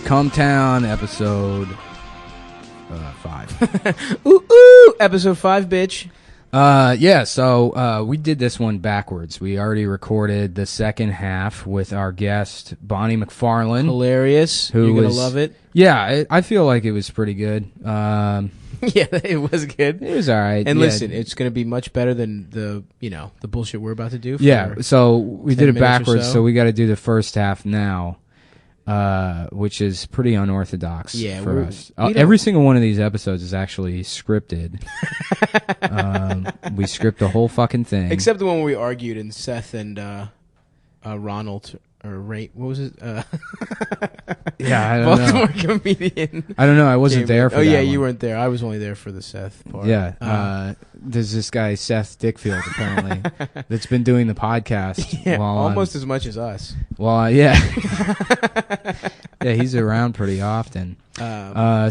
Cumtown, episode 5. Ooh, episode 5, bitch. So we did this one backwards. We already recorded the second half with our guest, Bonnie McFarlane. Hilarious. You're going to love it. Yeah, I feel like it was pretty good. Yeah, it was good. It was all right. And listen, it's going to be much better than the bullshit we're about to do. So we did it backwards, so we got to do the first half now. Which is pretty unorthodox for us. Every single one of these episodes is actually scripted. We script the whole fucking thing. Except the one where we argued and Seth and Ronald, or Ray, what was it? Yeah, I don't Baltimore comedian. I don't know. I wasn't there for that. Oh, yeah, one. You weren't there. I was only there for the Seth part. Yeah. There's this guy, Seth Dickfield, apparently, that's been doing the podcast. Yeah, almost as much as us. Well, yeah. Yeah, he's around pretty often. How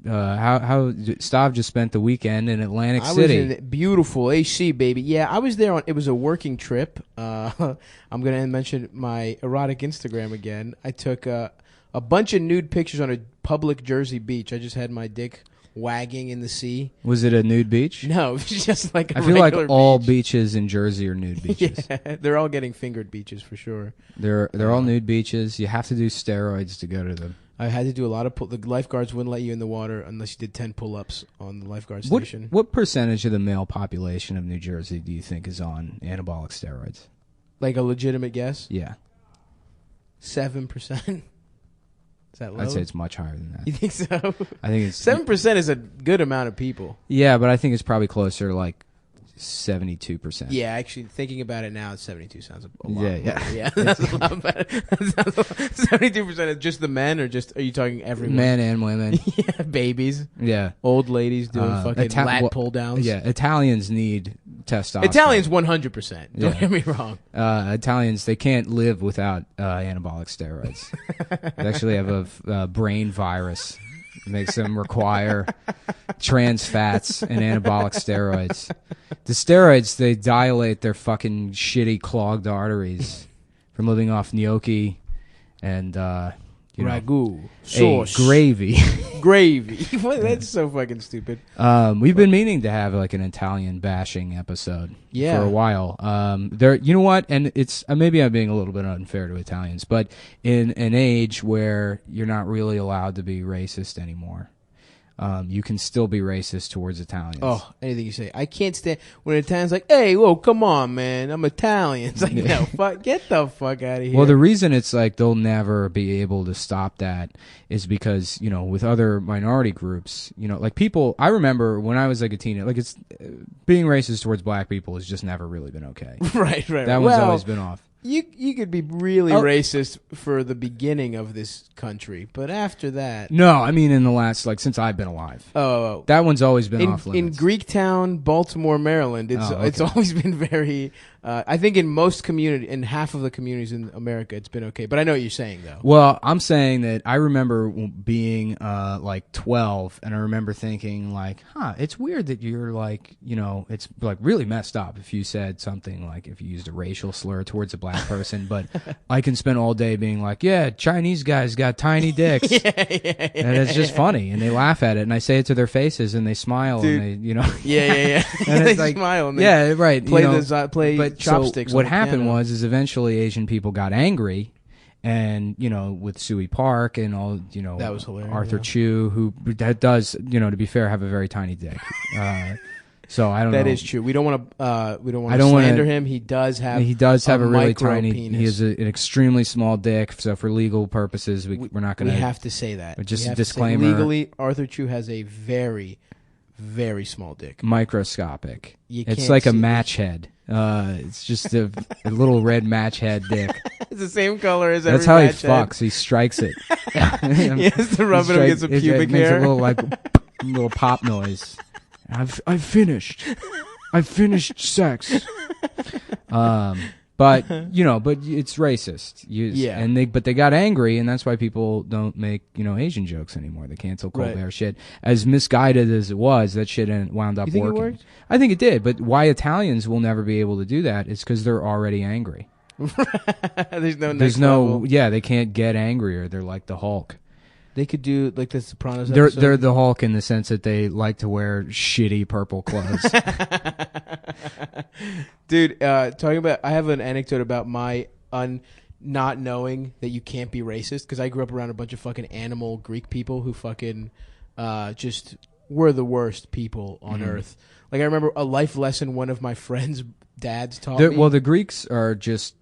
Stav just spent the weekend in Atlantic City. I was in beautiful AC, baby. Yeah, I was there it was a working trip. I'm going to mention my erotic Instagram again. I took a bunch of nude pictures on a public Jersey beach. I just had my dick wagging in the sea. Was it a nude beach? No, it was just like a I feel like all beach. Beaches in Jersey are nude beaches. Yeah, they're all getting fingered beaches for sure. They're all nude beaches. You have to do steroids to go to them. I had to do a lot of the lifeguards wouldn't let you in the water unless you did 10 pull-ups on the lifeguard station. What percentage of the male population of New Jersey do you think is on anabolic steroids? Like a legitimate guess? Yeah. 7%. Is that low? I'd say it's much higher than that. You think so? I think it's 7% is a good amount of people. Yeah, but I think it's probably closer to like 72%. Yeah, actually, thinking about it now, 72 sounds a lot. Yeah. That's a lot better. 72% is just the men, or are you talking everyone? Men and women. Yeah, babies. Yeah. Old ladies doing fucking lat pull downs. Yeah, Italians need testosterone. Italians 100%. Don't get me wrong. Italians, they can't live without anabolic steroids. They actually have a brain virus. It makes them require trans fats and anabolic steroids. The steroids, they dilate their fucking shitty clogged arteries from living off gnocchi and ragu, sauce, gravy. Gravy. That's so fucking stupid. We've been meaning to have like an Italian bashing episode for a while. You know what? And it's maybe I'm being a little bit unfair to Italians, but in an age where you're not really allowed to be racist anymore, you can still be racist towards Italians. Oh, anything you say. I can't stand when an Italian's like, hey, whoa, come on, man. I'm Italian. It's like, no, get the fuck out of here. Well, the reason it's like they'll never be able to stop that is because, with other minority groups, like people, I remember when I was like a teenager, like it's being racist towards black people has just never really been okay. Right. That one's always been off. You could be really racist for the beginning of this country, but after that... No, I mean in the last, since I've been alive. Oh. That one's always been off limits. In Greektown, Baltimore, Maryland, it's always been very... I think in half of the communities in America, it's been okay. But I know what you're saying, though. Well, I'm saying that I remember being 12, and I remember thinking it's weird that you're it's really messed up if you said something if you used a racial slur towards a black person, but I can spend all day being Chinese guys got tiny dicks. Yeah. And it's just funny, and they laugh at it, and I say it to their faces, and they smile, Dude. and they, Yeah. And they it's smile. And they right. Play chopsticks. So what happened was eventually Asian people got angry, and with Suey Park and all that was hilarious. Arthur Chu, who that does to be fair have a very tiny dick. So I don't know. That is true. We don't want to slander him. He does have a really tiny penis. He has an extremely small dick. So for legal purposes, we're not going to. We have to say that. Just a disclaimer. Legally, Arthur Chu has a very, very small dick. Microscopic. You it's can't like a see match head. It's just a little red match head dick. It's the same color as That's every how he match head. fucs. He strikes it. He has to rub it against some pubic makes hair. a little little pop noise. I've finished. I've finished sex. But it's racist. But they got angry, and that's why people don't make Asian jokes anymore. They cancel Colbert shit. As misguided as it was, that shit wound up you think working. It worked? I think it did. But why Italians will never be able to do that is because they're already angry. There's no next There's no, level. yeah, they can't get angrier. They're like the Hulk. They could do like the Sopranos They're episode. the Hulk in the sense that they like to wear shitty purple clothes. Dude, talking about, I have an anecdote about my not knowing that you can't be racist, because I grew up around a bunch of fucking animal Greek people who fucking just were the worst people on earth. Like, I remember a life lesson one of my friends' dads taught me. Well, the Greeks are just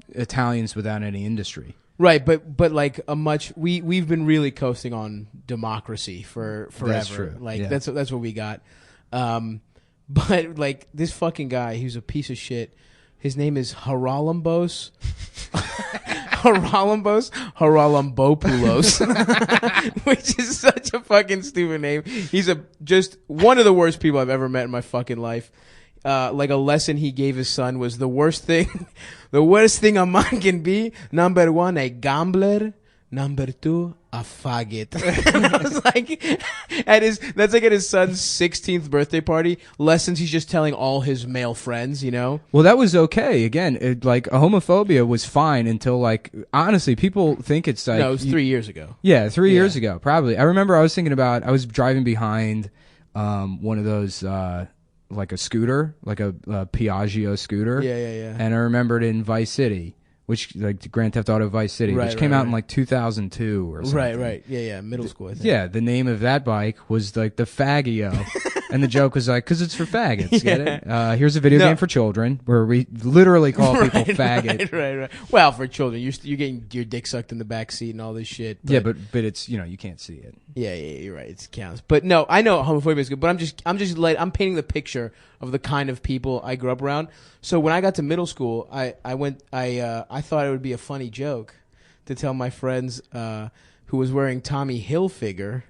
Italians without any industry. Right, but like a much we've been really coasting on democracy for forever. That's true. Like Yeah. that's what we got. But like this fucking guy, he's a piece of shit. His name is Haralambos. Haralambopoulos, which is such a fucking stupid name. He's just one of the worst people I've ever met in my fucking life. Like a lesson he gave his son was the worst thing a man can be. Number one, a gambler. Number two, a faggot. And I was like, that's like at his son's 16th birthday party. Lessons he's just telling all his male friends, you know? Well, that was okay. Again, like homophobia was fine until like honestly, people think it's like No, it was 3 years ago. Yeah, 3 years ago, probably. I remember I was thinking about I was driving behind one of those like a scooter, like a Piaggio scooter. Yeah. And I remembered in Vice City, which like Grand Theft Auto Vice City, which came out in like 2002 or something. Right. Yeah. Middle school, I think. Yeah, the name of that bike was like the Faggio. And the joke was like, because it's for faggots, get it? Here's a video game for children where we literally call people faggot. Right. Well, for children, you're getting your dick sucked in the back seat and all this shit. Yeah, but it's, you can't see it. Yeah, you're right. It counts. But no, I know homophobia is good, but I'm painting the picture of the kind of people I grew up around. So when I got to middle school, I thought it would be a funny joke to tell my friends who was wearing Tommy Hilfiger,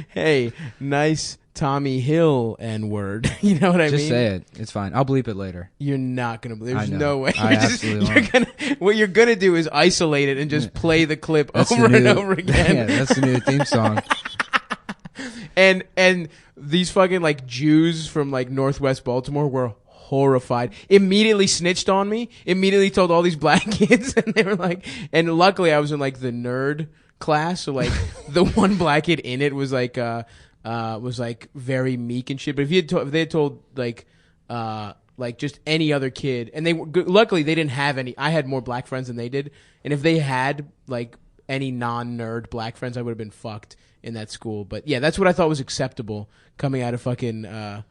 hey, nice Tommy Hill N-word. You know what I mean? Just say it. It's fine. I'll bleep it later. You're not gonna believe. There's I know. no way. I absolutely won't. What you're gonna do is isolate it and just play the clip over and over again. Yeah, that's the new theme song. And these fucking like Jews from like Northwest Baltimore were horrified. Immediately snitched on me. Immediately told all these black kids, and they were like. And luckily, I was in like the nerd class, so like the one black kid in it was like very meek and shit. But if they had told like just any other kid, and luckily they didn't have any. I had more black friends than they did, and if they had like any non-nerd black friends, I would have been fucked in that school. But yeah, that's what I thought was acceptable coming out of fucking the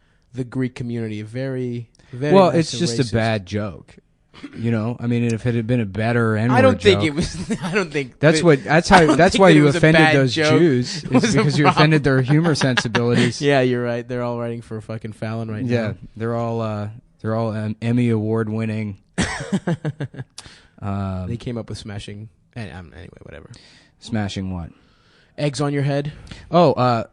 Greek community. Very, very. Well, nice it's and just racist. a bad joke. I mean, if it had been a better N-word I don't think joke, it was. I don't think That's why think you it was a offended bad those joke. Jews. It was It's a because you problem. offended their humor sensibilities. Yeah, you're right. They're all writing for fucking Fallon right Yeah, now. they're all Emmy award winning. They came up with smashing. Anyway, whatever. Smashing what? Eggs on your head. Oh,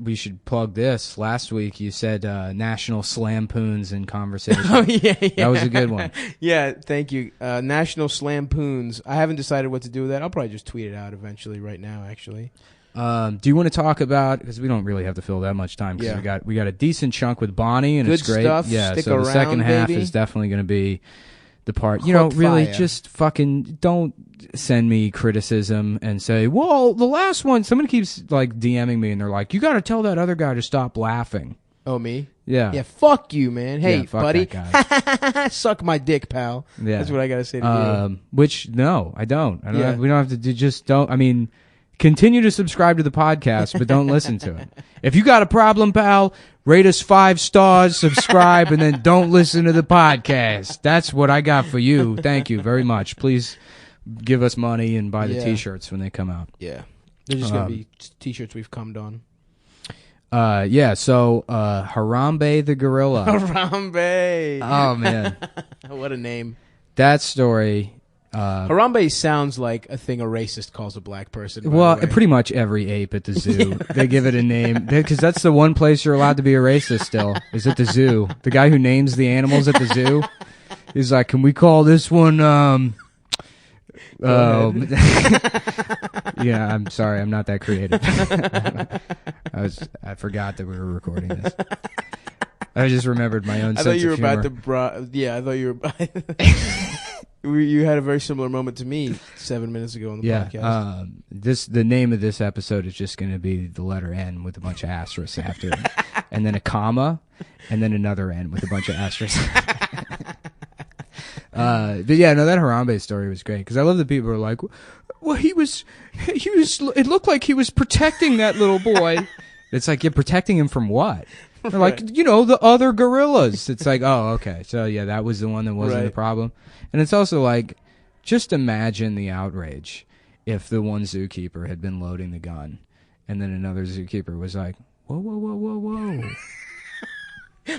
we should plug this. Last week you said National Slampoons in Conversation. Oh yeah. That was a good one. Yeah, thank you. National Slampoons. I haven't decided what to do with that. I'll probably just tweet it out eventually. Right now, actually. Do you want to talk about, because we don't really have to fill that much time, because Yeah. we got a decent chunk with Bonnie and Good it's great. stuff. Yeah, Stick so the second around, half baby. is definitely going to be the part. Hook Really fire. just fucking don't send me criticism and say, well, the last one, someone keeps like DMing me and they're like, you got to tell that other guy to stop laughing. Oh, me? Yeah. Yeah, fuck you, man. Hey, Yeah, fuck buddy. that guy. Suck my dick, pal. Yeah. That's what I got to say to you. Which, no, I don't. Yeah. We don't have to do, just don't. I mean, continue to subscribe to the podcast, but don't listen to it. If you got a problem, pal, rate us 5 stars, subscribe, and then don't listen to the podcast. That's what I got for you. Thank you very much. Please give us money and buy the Yeah. T-shirts when they come out. Yeah. They're just going to be T-shirts we've cummed on. So Harambe the gorilla. Harambe. Oh, man. What a name. That story... Harambe sounds like a thing a racist calls a black person. by Well, the way. pretty much every ape at the zoo, they give it a name because that's the one place you're allowed to be a racist still is at the zoo. The guy who names the animals at the zoo is like, can we call this one, yeah, I'm sorry. I'm not that creative. I forgot that we were recording this. I just remembered my own I sense thought you were of humor. about to. I thought you were. You had a very similar moment to me 7 minutes ago on the podcast. The name of this episode is just going to be the letter N with a bunch of asterisks after it, and then a comma, and then another N with a bunch of asterisks. But yeah, no, that Harambe story was great because I love that people are like, well, he was. It looked like he was protecting that little boy. It's like, you're protecting him from what? They're like, the other gorillas. It's like, oh, okay. So, yeah, that was the one that wasn't the problem. And it's also like, just imagine the outrage if the one zookeeper had been loading the gun and then another zookeeper was like, whoa, whoa, whoa, whoa, whoa.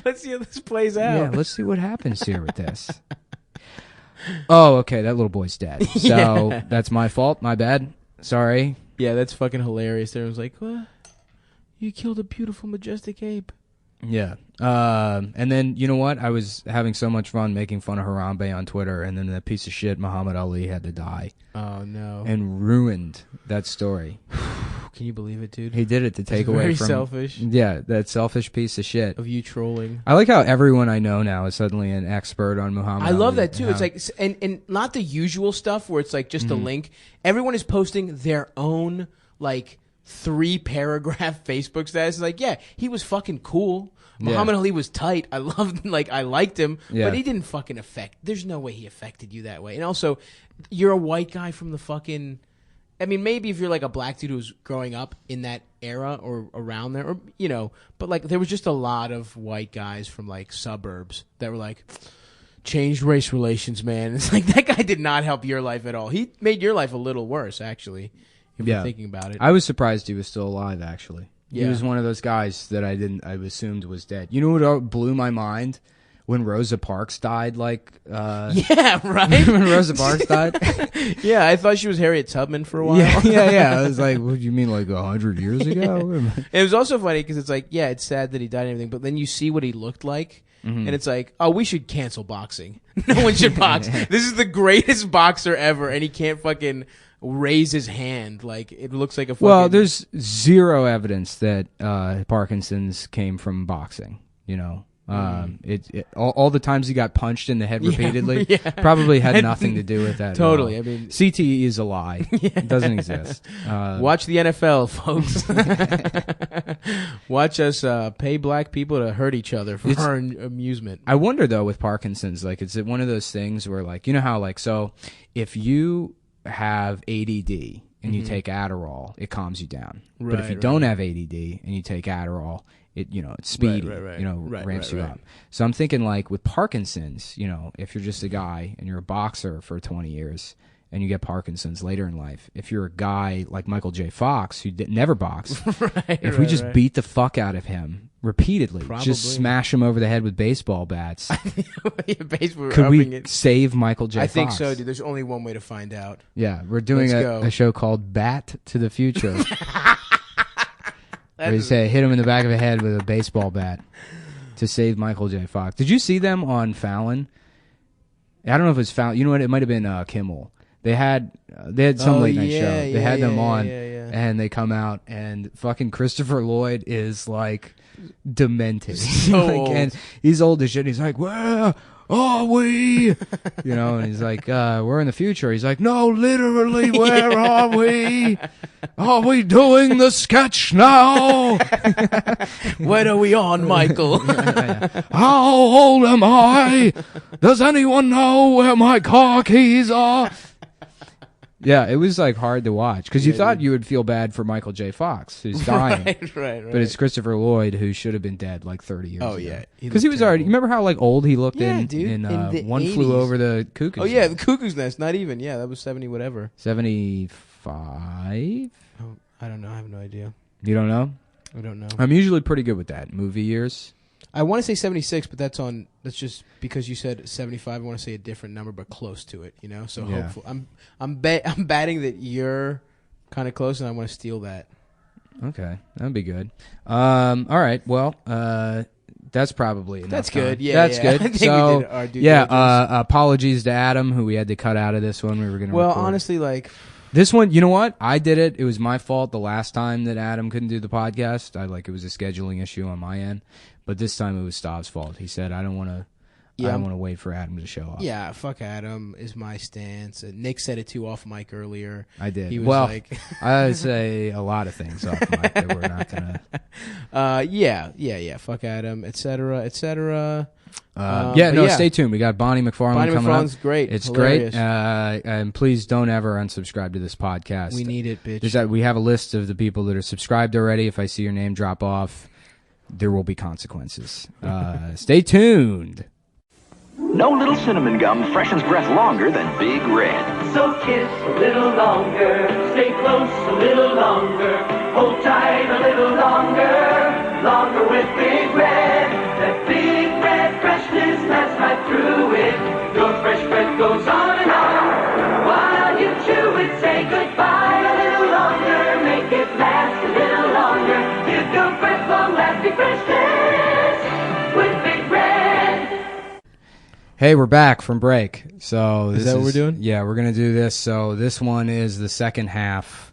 Let's see how this plays out. Yeah, let's see what happens here with this. Oh, okay, that little boy's dead. So, that's my fault. My bad. Sorry. Yeah, that's fucking hilarious. Everyone's like, what? You killed a beautiful, majestic ape. Yeah. And then, you know what? I was having so much fun making fun of Harambe on Twitter, and then that piece of shit, Muhammad Ali, had to die. Oh, no. And ruined that story. Can you believe it, dude? He did it to take away very from... selfish. Yeah, that selfish piece of shit. Of you trolling. I like how everyone I know now is suddenly an expert on Muhammad Ali. I love that, too. It's like... And not the usual stuff where it's like just a link. Everyone is posting their own, like... 3-paragraph Facebook status. It's like, yeah, he was fucking cool. Muhammad Ali was tight. I liked him, but he didn't fucking affect. There's no way he affected you that way. And also, you're a white guy from the fucking. I mean, maybe if you're like a black dude who was growing up in that era or around there, or but like there was just a lot of white guys from like suburbs that were like, changed race relations, man. It's like that guy did not help your life at all. He made your life a little worse, actually. If you're thinking about it. I was surprised he was still alive, actually. Yeah. He was one of those guys that I assumed was dead. You know what blew my mind? When Rosa Parks died, yeah, right? When Rosa Parks died? Yeah, I thought she was Harriet Tubman for a while. Yeah. I was like, what do you mean, like 100 years ago? It was also funny because it's like, yeah, it's sad that he died and everything, but then you see what he looked like, and it's like, oh, we should cancel boxing. No one should box. This is the greatest boxer ever, and he can't fucking raise his hand. Like, it looks like a fucking... Well, there's zero evidence that Parkinson's came from boxing, all the times he got punched in the head repeatedly probably had nothing to do with that. Totally. At all. I mean, CTE is a lie. It doesn't exist. Watch the NFL, folks. Watch us pay black people to hurt each other for our amusement. I wonder though with Parkinson's, like, is it one of those things where, like, you know how, like, so if you have ADD and you take Adderall, it calms you down. But if you don't have ADD and you take Adderall, it's speedy, ramps you up. So I'm thinking, like, with Parkinson's, if you're just a guy and you're a boxer for 20 years and you get Parkinson's later in life, if you're a guy like Michael J. Fox who never boxed, if we just beat the fuck out of him repeatedly, just smash him over the head with baseball bats, could we save Michael J. Fox? I think so, dude. There's only one way to find out. Yeah, we're doing a show called Bat to the Future. Where you say, hit him in the back of the head with a baseball bat to save Michael J. Fox. Did you see them on Fallon? I don't know if it was Fallon. You know what? It might have been Kimmel. They had some late night show. They had them on, and they come out, and fucking Christopher Lloyd is like demented. So old. And he's old as shit. He's like, where are we? And he's like, we're in the future. He's like, no, literally, where are we? Are we doing the sketch now? When are we on, Michael? How old am I? Does anyone know where my car keys are? Yeah, it was like hard to watch because you thought you would feel bad for Michael J. Fox, who's dying. Right. But it's Christopher Lloyd, who should have been dead like 30 years ago. Oh, yeah. Because he was already... You remember how like old he looked in the One 80s. Flew Over the Cuckoo's Nest? Nest? The Cuckoo's Nest. Not even. Yeah, that was 70 whatever. 75? Oh, I don't know. I have no idea. You don't know? I don't know. I'm usually pretty good with that. Movie years. I want to say 76, but that's just because you said 75. I want to say a different number, but close to it. So hopefully, I'm batting that you're kind of close, and I want to steal that. Okay, that'd be good. All right, well, that's probably enough. That's good. Time. Yeah, that's yeah. good. I think So we did our due diligence. Apologies to Adam, who we had to cut out of this one. We were going to. Well, record. honestly, like. This one, you know what? I did it. It was my fault the last time that Adam couldn't do the podcast. It was a scheduling issue on my end. But this time it was Stav's fault. He said, I don't want to. Yeah, I don't want to wait for Adam to show up. Yeah, fuck Adam is my stance. Nick said it too off mic earlier. I did. He was well, like, I would say a lot of things off mic that we're not gonna. Yeah. Fuck Adam, etc. Stay tuned. We got Bonnie McFarlane Bonnie coming McFarlane's up. great. It's Hilarious. great. And please don't ever unsubscribe to this podcast. We need it, bitch. We have a list of the people that are subscribed already. If I see your name drop off, there will be consequences. Stay tuned. No little cinnamon gum freshens breath longer than Big Red. So kiss a little longer, stay close a little longer, hold tight a little longer, longer with Big Red. That Big Red freshness lasts right through it. Your fresh breath goes on and on. While you chew it, say goodbye a little longer, make it last a little longer. Give your breath long-lasting freshness with Big Red. Hey, we're back from break. So Is that what we're doing? Yeah, we're gonna do this. So this one is the second half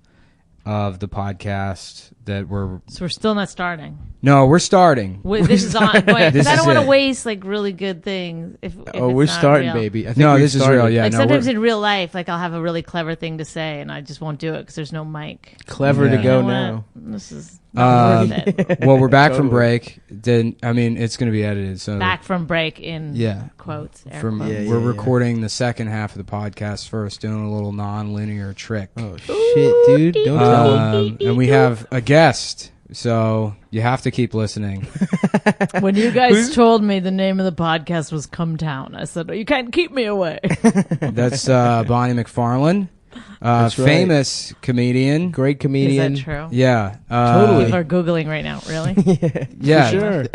of the podcast that we're. So we're still not starting. No, we're starting. This is ongoing. This I is don't want it. to waste like really good things. If We're it's not starting, real. baby. I think No, we've this is started. real. Yeah, Like no, sometimes we're- in real life, like I'll have a really clever thing to say, and I just won't do it because there's no mic. Clever Yeah. to go You know now. what? This is not worth it. Well, we're back from Totally. break. Then I mean, it's gonna be edited. So Back from break in Yeah. quotes. air From quotes. Yeah, we're yeah. recording the second half of the podcast first, doing a little non-linear trick. Oh shit, dude! Don't tell him. And we have a guest, so you have to keep listening. When you guys told me the name of the podcast was Come Town, I said, you can't keep me away. That's Bonnie McFarlane, That's right. famous comedian. Great Is comedian. that true? Yeah, Totally. People are Googling right now, really? yeah. For sure.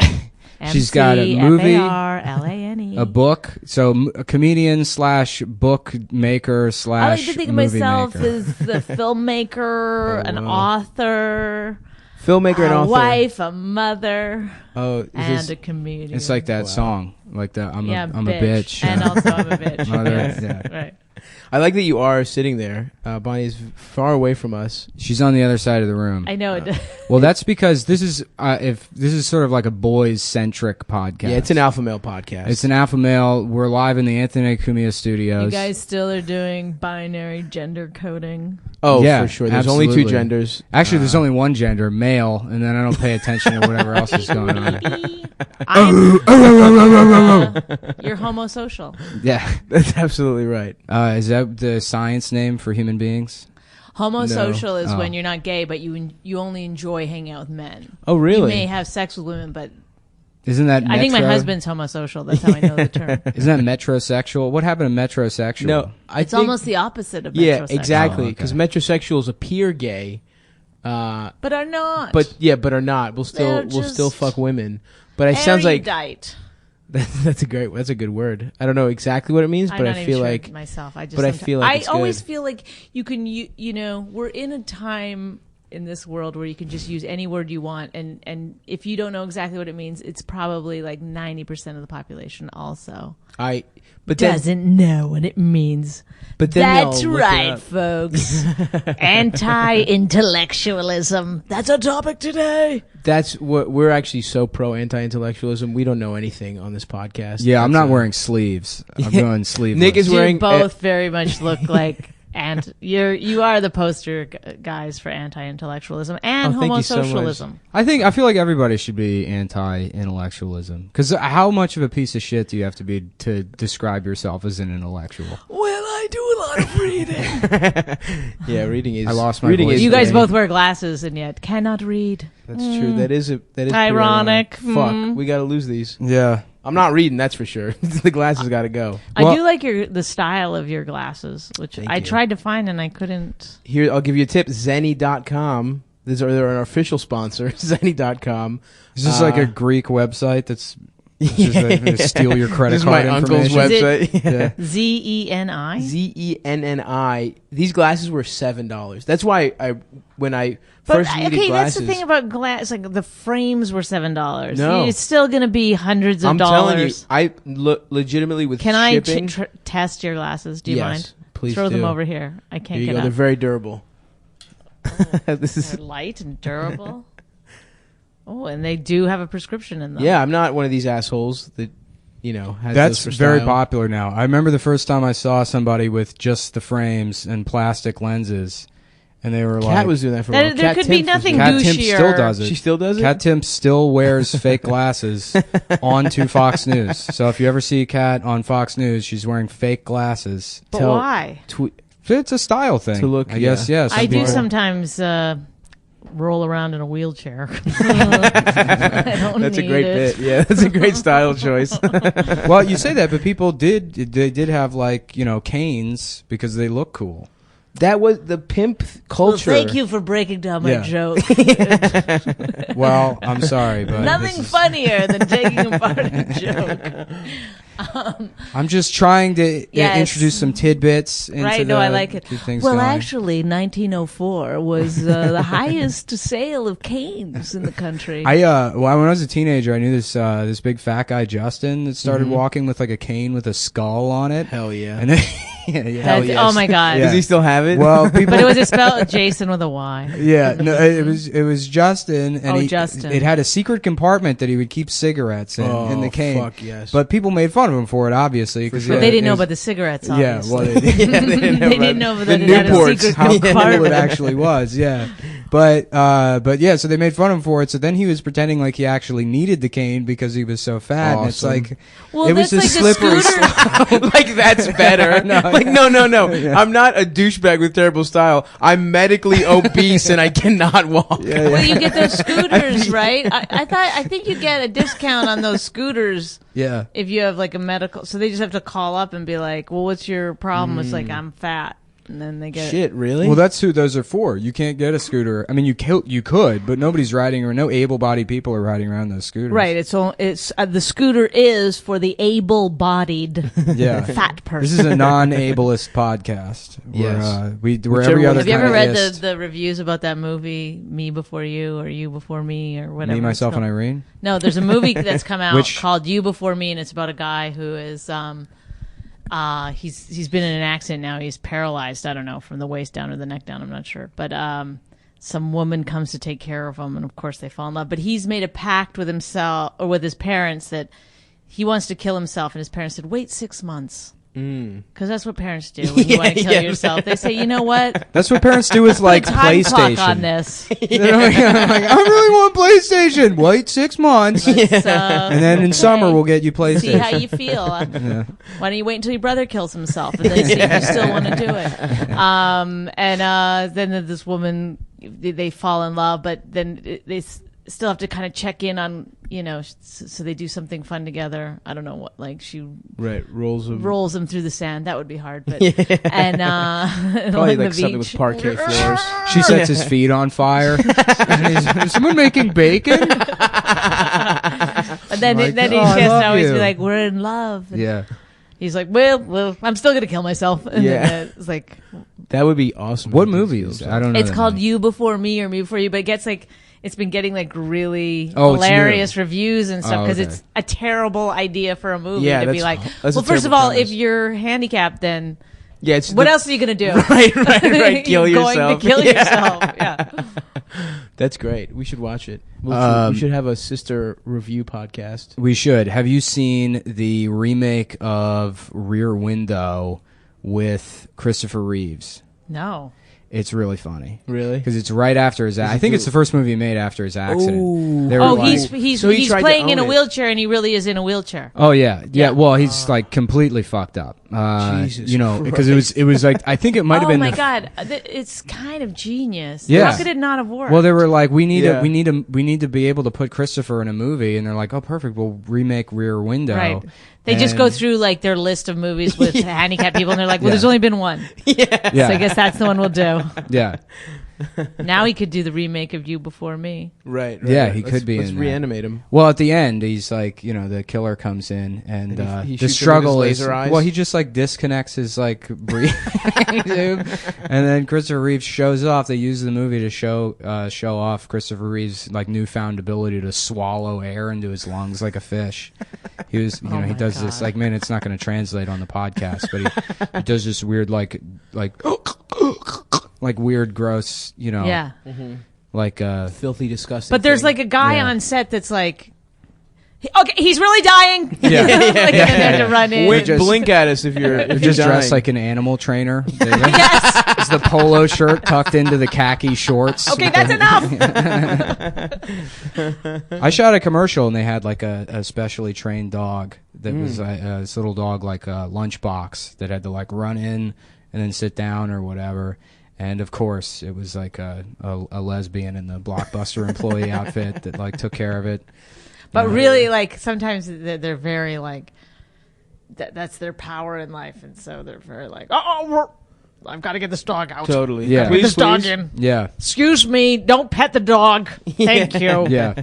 She's got a movie, MCFARLANE. a book. So a comedian / book maker / I like to think of movie myself maker. as the filmmaker, an author, Filmmaker and a author. wife, a mother, Oh, is and this, a comedian. It's like that Wow. song, like that. I'm yeah, a bitch. And also I'm a bitch. Mother, Yes, yeah. right. I like that you are sitting there. Bonnie is far away from us. She's on the other side of the room. I know it. Well, that's because this is if this is sort of like a boys centric podcast. Yeah, it's an alpha male podcast. It's an alpha male. We're live in the Anthony Cumia studios. You guys still are doing binary gender coding. Oh, Yeah, for sure. There's only two absolutely. genders. Actually, there's only one gender, male, and then I don't pay attention to whatever else is going on. You're homosocial. Yeah, That's absolutely right. is that the science name for human beings? Homosocial is Oh. when you're not gay, but you only enjoy hanging out with men. Oh, You really? may have sex with women, but Isn't that I think my metro- husband's homosocial. That's how I know the term. Isn't that metrosexual? What happened to metrosexual? No, I It's think, almost the opposite of yeah, metrosexual. exactly. Oh, okay. Because metrosexuals appear gay, But are not. but are not. We'll They're still just fuck women. But it sounds like erudite. that's a good word. I don't know exactly what it means, I'm but not I even feel sure like myself. I just but I sometimes- feel like it's I always good. feel like you can you know we're in a time in this world where you can just use any word you want, and if you don't know exactly what it means, it's probably like 90% of the population also but then, doesn't know what it means. but then That's they'll look it right, up. folks. Anti-intellectualism. That's our topic today. That's what we're actually so pro anti-intellectualism. We don't know anything on this podcast. Yeah, I'm That's, not wearing sleeves. I'm going sleeveless. Nick is You wearing both very much look like and you are the poster guys for anti-intellectualism and Oh, thank you so much. homosocialism. I feel like everybody should be anti-intellectualism. Because how much of a piece of shit do you have to be to describe yourself as an intellectual? Well, I do a lot of reading. yeah, reading is. I lost my reading voice is You guys great. both wear glasses and yet cannot read. That's true. That is pretty Ironic. Fuck, we got to lose these. Yeah. I'm not reading. That's for sure. The glasses got to go. I Well- do like the style of your glasses, which Thank I you. tried to find and I couldn't. Here, I'll give you a tip. Zenny.com. They're an official sponsor. Zenny.com. Is this like a Greek website that's just gonna steal your credit This is card my uncle's information? website. Yeah. ZENI. Zenni. These glasses were $7. That's why when I But first needed okay, glasses. that's the thing about glass. Like the frames were $7. No. It's still going to be hundreds of I'm dollars. telling you, I legitimately with Can I shipping. test your glasses? Do you Yes, mind? please Throw them do. over here. I can't Here you get go. up. They're very durable. This is They're light and durable. Oh, and they do have a prescription in them. Yeah, I'm not one of these assholes that, has That's those for very style. popular now. I remember the first time I saw somebody with just the frames and plastic lenses, and they were Kat like, was doing that for a There while. Kat could be Timpf was nothing doing Kat Timp douchier. still does that. it. She still does it? Kat Timp still wears fake glasses onto Fox News. So if you ever see Kat on Fox News, she's wearing fake glasses. But Tell- why? It's a style thing. To look, I guess, yeah. yeah. some I do people- sometimes roll around in a wheelchair. I don't That's a need great it. bit. Yeah, that's a great style choice. Well, you say that, but people did have like, canes because they look cool. That was the pimp Well, culture. thank you for breaking down my Yeah. joke. Well, I'm sorry, but Nothing funnier than taking apart a joke. I'm just trying to Yes. introduce some tidbits into Right? No, I like it. keep things Well, going. actually, 1904 was the highest sale of canes in the country. when I was a teenager, I knew this big fat guy Justin that started walking with like a cane with a skull on it. Hell yeah. And then That's- yes. Oh my god! Yeah. Does he still have it? well, people. But it was spelled Jason with a Y. Yeah, no, it was Justin, and Oh, Justin. It had a secret compartment that he would keep cigarettes in the cane. Fuck yes. But people made fun of him for it, obviously, because But they didn't know about the cigarettes. Yeah, Obviously. well, they did. yeah, they didn't They didn't know that it had a Newports. secret how cool it compartment. actually was. Yeah, but yeah, so they made fun of him for it. So then he was pretending like he actually needed the cane because he was so fat. And it's Awesome. like Well, it was that's a like slippery the scooter. slope. like that's better. No. I'm not a douchebag with terrible style. I'm medically obese and I cannot walk. Well, you get those scooters, right? I think you get a discount on those scooters Yeah. if you have like a medical. So they just have to call up and be like, "Well, what's your problem?" It's like I'm fat, and then they get Shit, really? Well, that's who those are for. You can't get a scooter. I mean, you could, but nobody's riding, or no able-bodied people are riding around those scooters. Right. It's the scooter is for the able-bodied Yeah. fat person. This is a non-ableist podcast. Yes. We're Whichever every one- other Have you kind ever of read ist. the reviews about that movie, Me Before You, or You Before Me, or whatever? Me, it's myself, and called? Irene? No, there's a movie that's come out Which- called You Before Me, and it's about a guy who is he's been in an accident now. He's paralyzed. I don't know, from the waist down or the neck down. I'm not sure, but some woman comes to take care of him, and of course they fall in love. But he's made a pact with himself or with his parents that he wants to kill himself, and his parents said, "Wait 6 months." Because that's what parents do when you want to kill yourself. They say, "You know what? That's what parents do with like Time clock PlayStation. on this." They're like, I really want PlayStation. Wait 6 months, Let's, and then in summer we'll get you PlayStation. see how you feel. Why don't you wait until your brother kills himself and then see if you still want to do it? Then this woman, they fall in love, but then they still have to kind of check in on, so they do something fun together. I don't know what, like she right, rolls him through the sand. That would be hard, but and probably on the like something beach. with parquet floors. She sets his feet on fire. Is someone making bacon? And then Like, then oh, he I has love to always you. be like, "We're in love." And Yeah. he's like, well, I'm still gonna kill myself. And Yeah. then it's like, That would be awesome. What movie is that? I don't know. it's that called movie. You Before Me or Me Before You, but it gets like, it's been getting like really Oh, it's hilarious new. reviews and stuff Oh, because okay. it's a terrible idea for a movie Yeah, to be that's- like, that's a well, first of terrible all, premise. if you're handicapped, then Yeah, it's what the- else are you gonna do? Right, kill You're yourself. Going to kill Yeah. yourself. Yeah. That's great. We should watch it. We should have a sister review podcast. We should. Have you seen the remake of Rear Window with Christopher Reeves? No. It's really funny. Really? Because it's right after his. I think it's the first movie he made after his accident. Ooh. They were Oh, like- he's So he tried to playing in own a it. wheelchair, and he really is in a wheelchair. Oh yeah. Yeah. Well, he's like completely fucked up. Jesus because it was like I think it might have Oh been. my the- god, it's kind of genius. Yeah. How could it not have worked? Well, they were like, we need Yeah. to be able to put Christopher in a movie, and they're like, oh, perfect, we'll remake Rear Window. Right. They just go And- through like their list of movies with handicapped people, and they're like, "Well, Yeah. there's only been one, Yeah, so I guess that's the one we'll do." yeah, Now he could do the remake of You Before Me. Right. Yeah, he Let's- could be Let's in that. reanimate him. Well, at the end, he's like, the killer comes in, and he the shoots him struggle with is, his laser eyes? well, he just like disconnects his like breathing tube, and then Christopher Reeves shows off. They use the movie to show off Christopher Reeves' like newfound ability to swallow air into his lungs like a fish. He was, he my does this God. like, man, it's not going to translate on the podcast, but he does this weird like weird gross, Yeah. like Filthy, disgusting. But there's thing. like a guy Yeah. on set that's like, okay, he's really dying. Yeah. like, and then they have to run in. Wink, just- blink at us if you're just dressed dying. like an animal trainer. Yes. It's the polo shirt tucked into the khaki shorts. Okay, that's enough. I shot a commercial and they had like a specially trained dog that was this little dog like a lunchbox that had to like run in and then sit down or whatever. And of course, it was like a lesbian in the Blockbuster employee outfit that like took care of it. But really, like, sometimes they're very like, that's their power in life, and so they're very like, I've got to get this dog out. Totally. Yeah. Get Please, this dog please. in. Yeah, Excuse me, don't pet the dog. Thank you. yeah.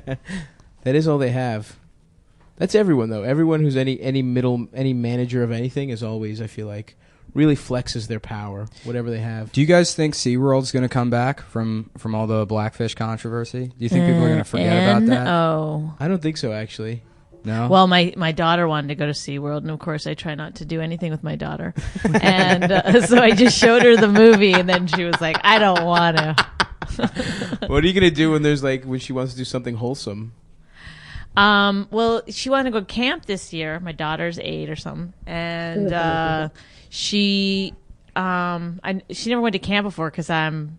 That is all they have. That's everyone though. Everyone who's any manager of anything is always, I feel like, really flexes their power, whatever they have. Do you guys think SeaWorld's going to come back from all the Blackfish controversy? Do you think people are going to forget about that? Oh. I don't think so, actually. No? Well, my daughter wanted to go to SeaWorld, and of course I try not to do anything with my daughter. And so I just showed her the movie, and then she was like, I don't want to. What are you gonna do when she wants to do something wholesome? Well, she wanted to go camp this year. My daughter's 8 or something. And she never went to camp before because I'm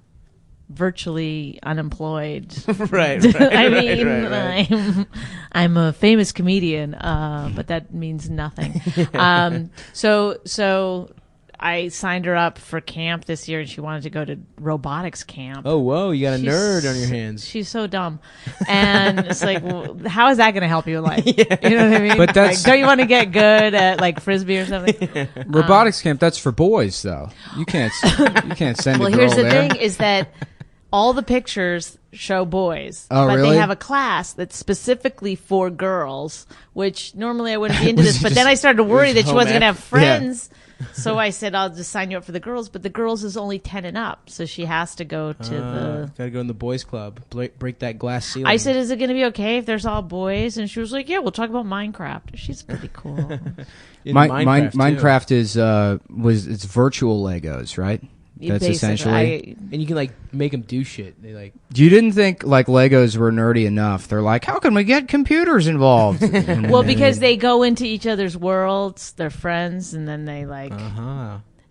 virtually unemployed. Right. I mean, I'm a famous comedian, but that means nothing. So I signed her up for camp this year, and she wanted to go to robotics camp. Oh, whoa! You got a She's- nerd on your hands. She's so dumb, and it's like, well, how is that going to help you in life? You know what I mean? But that's- like, don't you want to get good at like frisbee or something? Robotics camp, that's for boys, though. You can't send Well, a girl here's the there. thing: is that all the pictures show boys, Oh, but really? they have a class that's specifically for girls. Which normally I wouldn't be into Was this, it but just- then I started to worry was that she home wasn't going to ec? have friends. So I said, I'll just sign you up for the girls, but the girls is only 10 and up, so she has to go to the. Gotta go in the boys' club. Break that glass ceiling. I said, is it going to be okay if there's all boys? And she was like, yeah, we'll talk about Minecraft. She's pretty cool. In Minecraft too. is it's virtual Legos, right? That's Basically, essentially. And you can like make them do shit. They like You didn't think like Legos were nerdy enough. They're like, how can we get computers involved? Well, because they go into each other's worlds, they're friends, and then they like.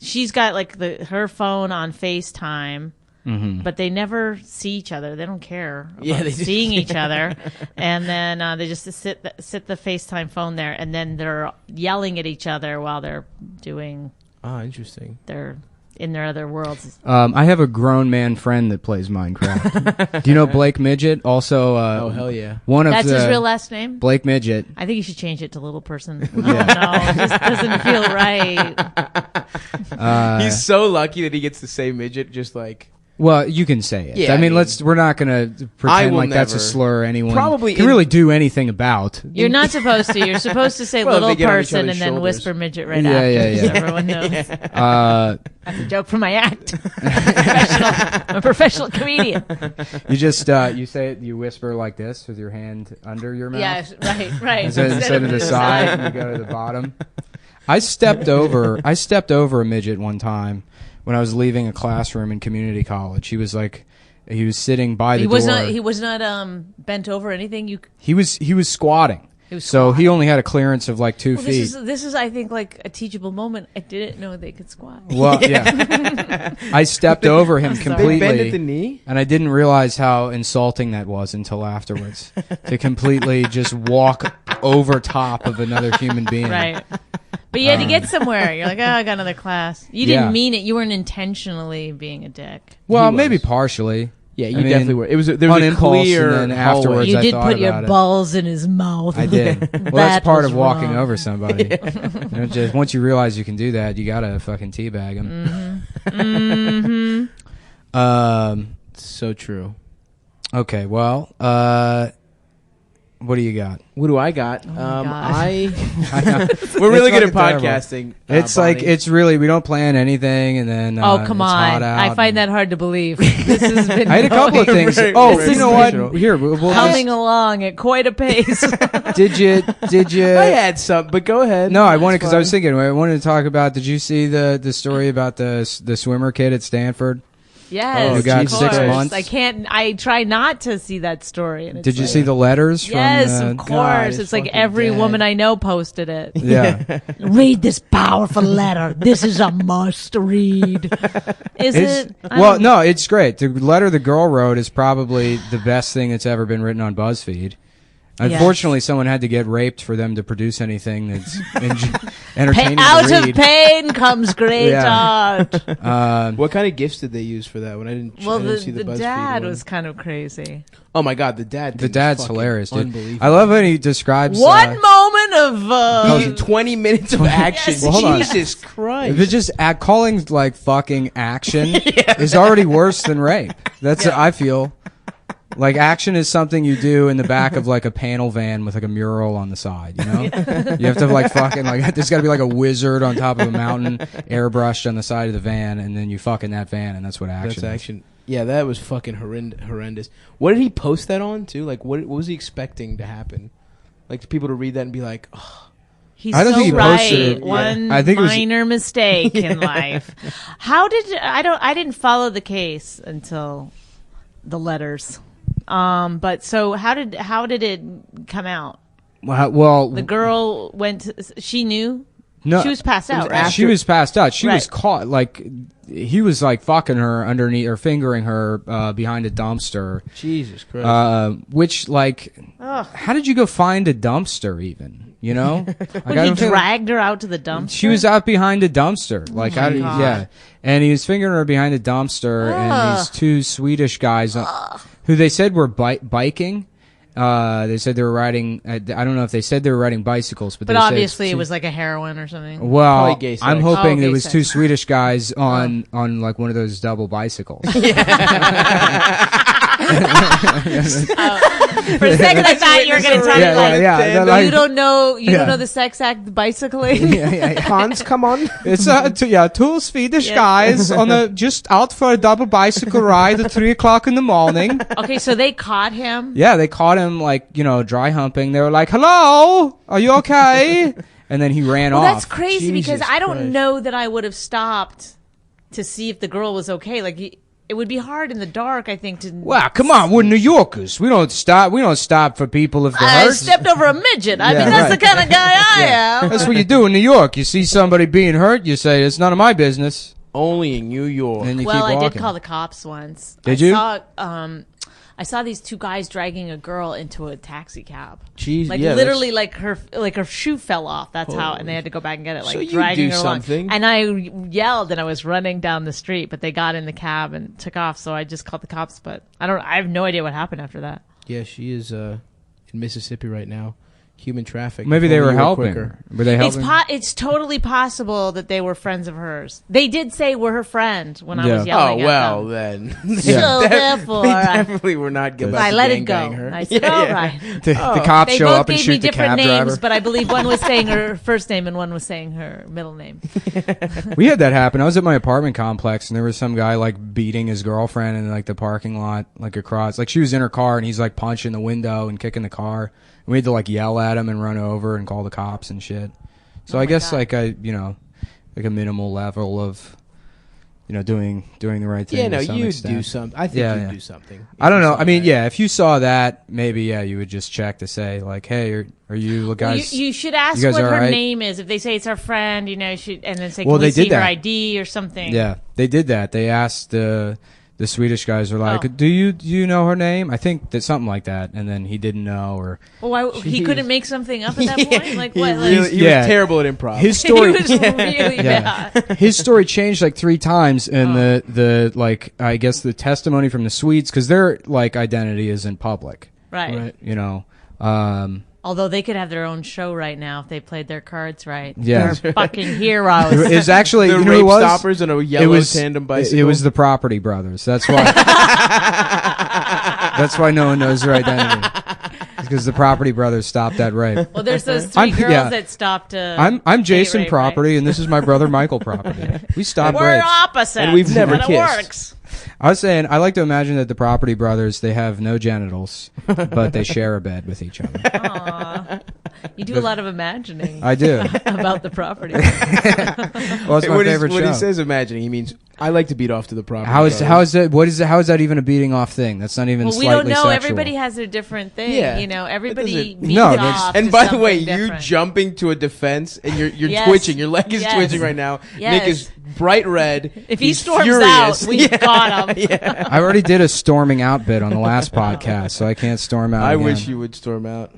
She's got like her phone on FaceTime, but they never see each other. They don't care about they just- seeing each other, and then they just sit the FaceTime phone there, and then they're yelling at each other while they're doing interesting. their in their other worlds. I have a grown man friend that plays Minecraft. Do you know Blake Midget? Also, Oh hell yeah! one of That's the his real last name. Blake Midget. I think you should change it to Little Person. Oh, no, it just doesn't feel right. He's so lucky that he gets to say midget. Just like Well, you can say it. Yeah, I mean, I mean, we're not going to pretend will like that's a never. slur anyone Probably can in- really do anything about. You're not supposed to. You're supposed to say Well, if Little they get on each Person other's and then shoulders. whisper midget right Yeah, after. yeah, So yeah. everyone knows. That's a joke from my act. I'm a professional comedian. You just you say it. You whisper like this with your hand under your mouth. Yeah, right. Instead of the side, you go to the bottom. I stepped over a midget one time when I was leaving a classroom in community college. He was sitting by the He door. was not bent over or anything. He was squatting. was So he squatting. only had a clearance of like 2 Well, feet. this is I think like a teachable moment. I didn't know they could squat. Well, yeah. I stepped over him sorry. completely. bend at the knee. And I didn't realize how insulting that was until afterwards. To completely just walk over top of another human being. Right. But you had to get somewhere. You're like, oh, I got another class. You didn't Yeah. mean it. You weren't intentionally being a dick. Well, He maybe was. partially. Yeah, you I mean, definitely were. There was on a impulse, clear and then hallway. afterwards You I did thought put your about it. balls in his mouth. I did. Well, That that's part was of walking wrong. over somebody. You know, just once you realize you can do that, you gotta fucking teabag him. So true. Okay, well, what do you got? What do I got? God. We're really good fucking at terrible. podcasting. It's Bonnie. like it's really we don't plan anything, and then Oh, come it's hot on. out I find that hard to believe. This has been I had a couple of going- things. Very- Oh, very you know what? professional. Here, we'll Coming along at quite a pace. did you? I had some, but go ahead. No, I That's wanted because I was fine. thinking. I wanted to talk about. Did you see the story about the swimmer kid at Stanford? Yes, Oh, of got course. 6 months? I can't. I try not to see that story. And it's Did you like- see the letters? Yes, from of the, course. his It's like fucking every dad. woman I know posted it. Yeah. Read this powerful letter. This is a must read. Is It's, it? I well, don't- no, it's great. The letter the girl wrote is probably the best thing that's ever been written on BuzzFeed. Unfortunately, someone had to get raped for them to produce anything that's entertaining Out to of read. pain comes great Yeah. art. What kind of gifts did they use for that? When I didn't. Well, I didn't see the BuzzFeed dad one. was kind of crazy. Oh my god, the dad. The thing was dad's fucking hilarious, dude. Unbelievable. I love when he describes One moment of Oh, 20 minutes of action. Yes, Well, hold on. Jesus Christ. If it's just calling like fucking action is already worse than rape. That's I feel. Like action is something you do in the back of like a panel van with like a mural on the side, you know? You have to like fucking like there's got to be like a wizard on top of a mountain airbrushed on the side of the van and then you fuck in that van and that's what action That's is. action. Yeah, that was fucking horrendous. What did he post that on too? Like, what was he expecting to happen? Like, people to read that and be like, oh, He's I don't so think he right. posted it. One I think it was- minor mistake in life. How did I didn't follow the case until the letters. But so how did it come out? Well, The girl she knew? no, She was passed out, right? She was passed out. She was Right. caught like he was like fucking her underneath or fingering her behind a dumpster. Jesus Christ. Which like, how did you go find a dumpster even? You know, like, When I he don't think- dragged her out to the dumpster? She was out behind a dumpster. Like, I, God. yeah. And he was fingering her behind a dumpster, and these two Swedish guys who they said were biking. They said they were riding. I don't know if they said they were riding bicycles, but But they said obviously it two- was like a heroin or something. Well, Probably gay sex. I'm hoping Oh, it gay was sex. two Swedish guys on like one of those double bicycles. For a second, I thought you were going to tell Yeah, me like, yeah, yeah. They're you like- don't know Yeah. the sex act bicycling. Hans, come on. It's two Swedish Yes. guys on just out for a double bicycle ride at 3:00 in the morning. Okay, so they caught him. Yeah, they caught him like dry humping. They were like, "Hello, are you okay?" And then he ran Well, off. that's crazy Jesus because I don't Christ. know that I would have stopped to see if the girl was okay. Like it would be hard in the dark, I think. To Wow, come on, we're New Yorkers. We don't stop for people if they're I hurt. stepped over a midget. I Yeah, mean, that's right. the kind of guy I am. That's what you do in New York. You see somebody being hurt, you say it's none of my business, Only in New York. and then you Well, keep I walking. did call the cops once. Did you? I saw these two guys dragging a girl into a taxi cab. Jeez, Like yeah, literally, like her shoe fell off. That's how, and they had to go back and get it. Like So you dragging do her along. something. And I yelled, and I was running down the street, but they got in the cab and took off. So I just called the cops. But I have no idea what happened after that. Yeah, she is in Mississippi right now. Human traffic. Maybe If they only were you helping. quicker. Were they helping? It's totally possible that they were friends of hers. They did say we're her friend when I Yeah. was Oh yelling at well, them. then. So They therefore, definitely were not good. I let it go. I said, all right. the cops They show both up and gave me shoot the different cab names, driver. but I believe one was saying her first name and one was saying her middle name. We had that happen. I was at my apartment complex, and there was some guy like beating his girlfriend in like the parking lot, like across. Like she was in her car, and he's like punching the window and kicking the car. And we had to like yell at him and run over and call the cops and shit. So Oh I my guess God. like like a minimal level of doing the right thing. Yeah, no, to some you extent. do something. I think Yeah, you yeah. do something. I don't If you know. saw I mean, that. yeah, if you saw that, maybe you would just check to say like, hey, are you Well, guys? you should ask you guys what all her right? name is. If they say it's our friend, and then say, Well, can we they see did her that. ID or something? Yeah, they did that. They asked the Swedish guys were like, Oh. do you know her name? I think that something like that. And then he didn't know, or Well, why, he Jeez. couldn't make something up at that point? Like He what? really, Like, he Yeah. was terrible at improv. his he story. was really Yeah. bad. His story changed like 3 times, and the like I guess the testimony from the Swedes, because their like identity isn't public, Right. Right. Although they could have their own show right now if they played their cards right. Yeah. They're fucking heroes. It's actually the you know rape who it was? stoppers and a yellow it was tandem bicycle. It was the Property Brothers. That's why. That's why no one knows their identity. Because the Property Brothers stopped that rape. Well, there's those 3 girls yeah. that stopped. I'm Jason rape, Property, right? and this is my brother Michael Property. We stopped We're rapes. opposites, And we've never but kissed. it works. I was saying, I like to imagine that the Property Brothers, they have no genitals, but they share a bed with each other. You do a lot of imagining I do. about the property. Well, it's my favorite when show. he says imagining, he means I like to beat off to the property. How is that even a beating off thing? That's not even Well, we slightly don't know. sexual. Everybody has a different thing. Yeah. You know, everybody doesn't- beats No, off that's- And to by the way, something you different. jumping to a defense and you're Yes. twitching. Your leg is Yes. twitching right now. Yes. Nick is bright red. If he He's storms furious. out, we got him. I already did a storming out bit on the last podcast, so I can't storm out. I again. wish you would storm out.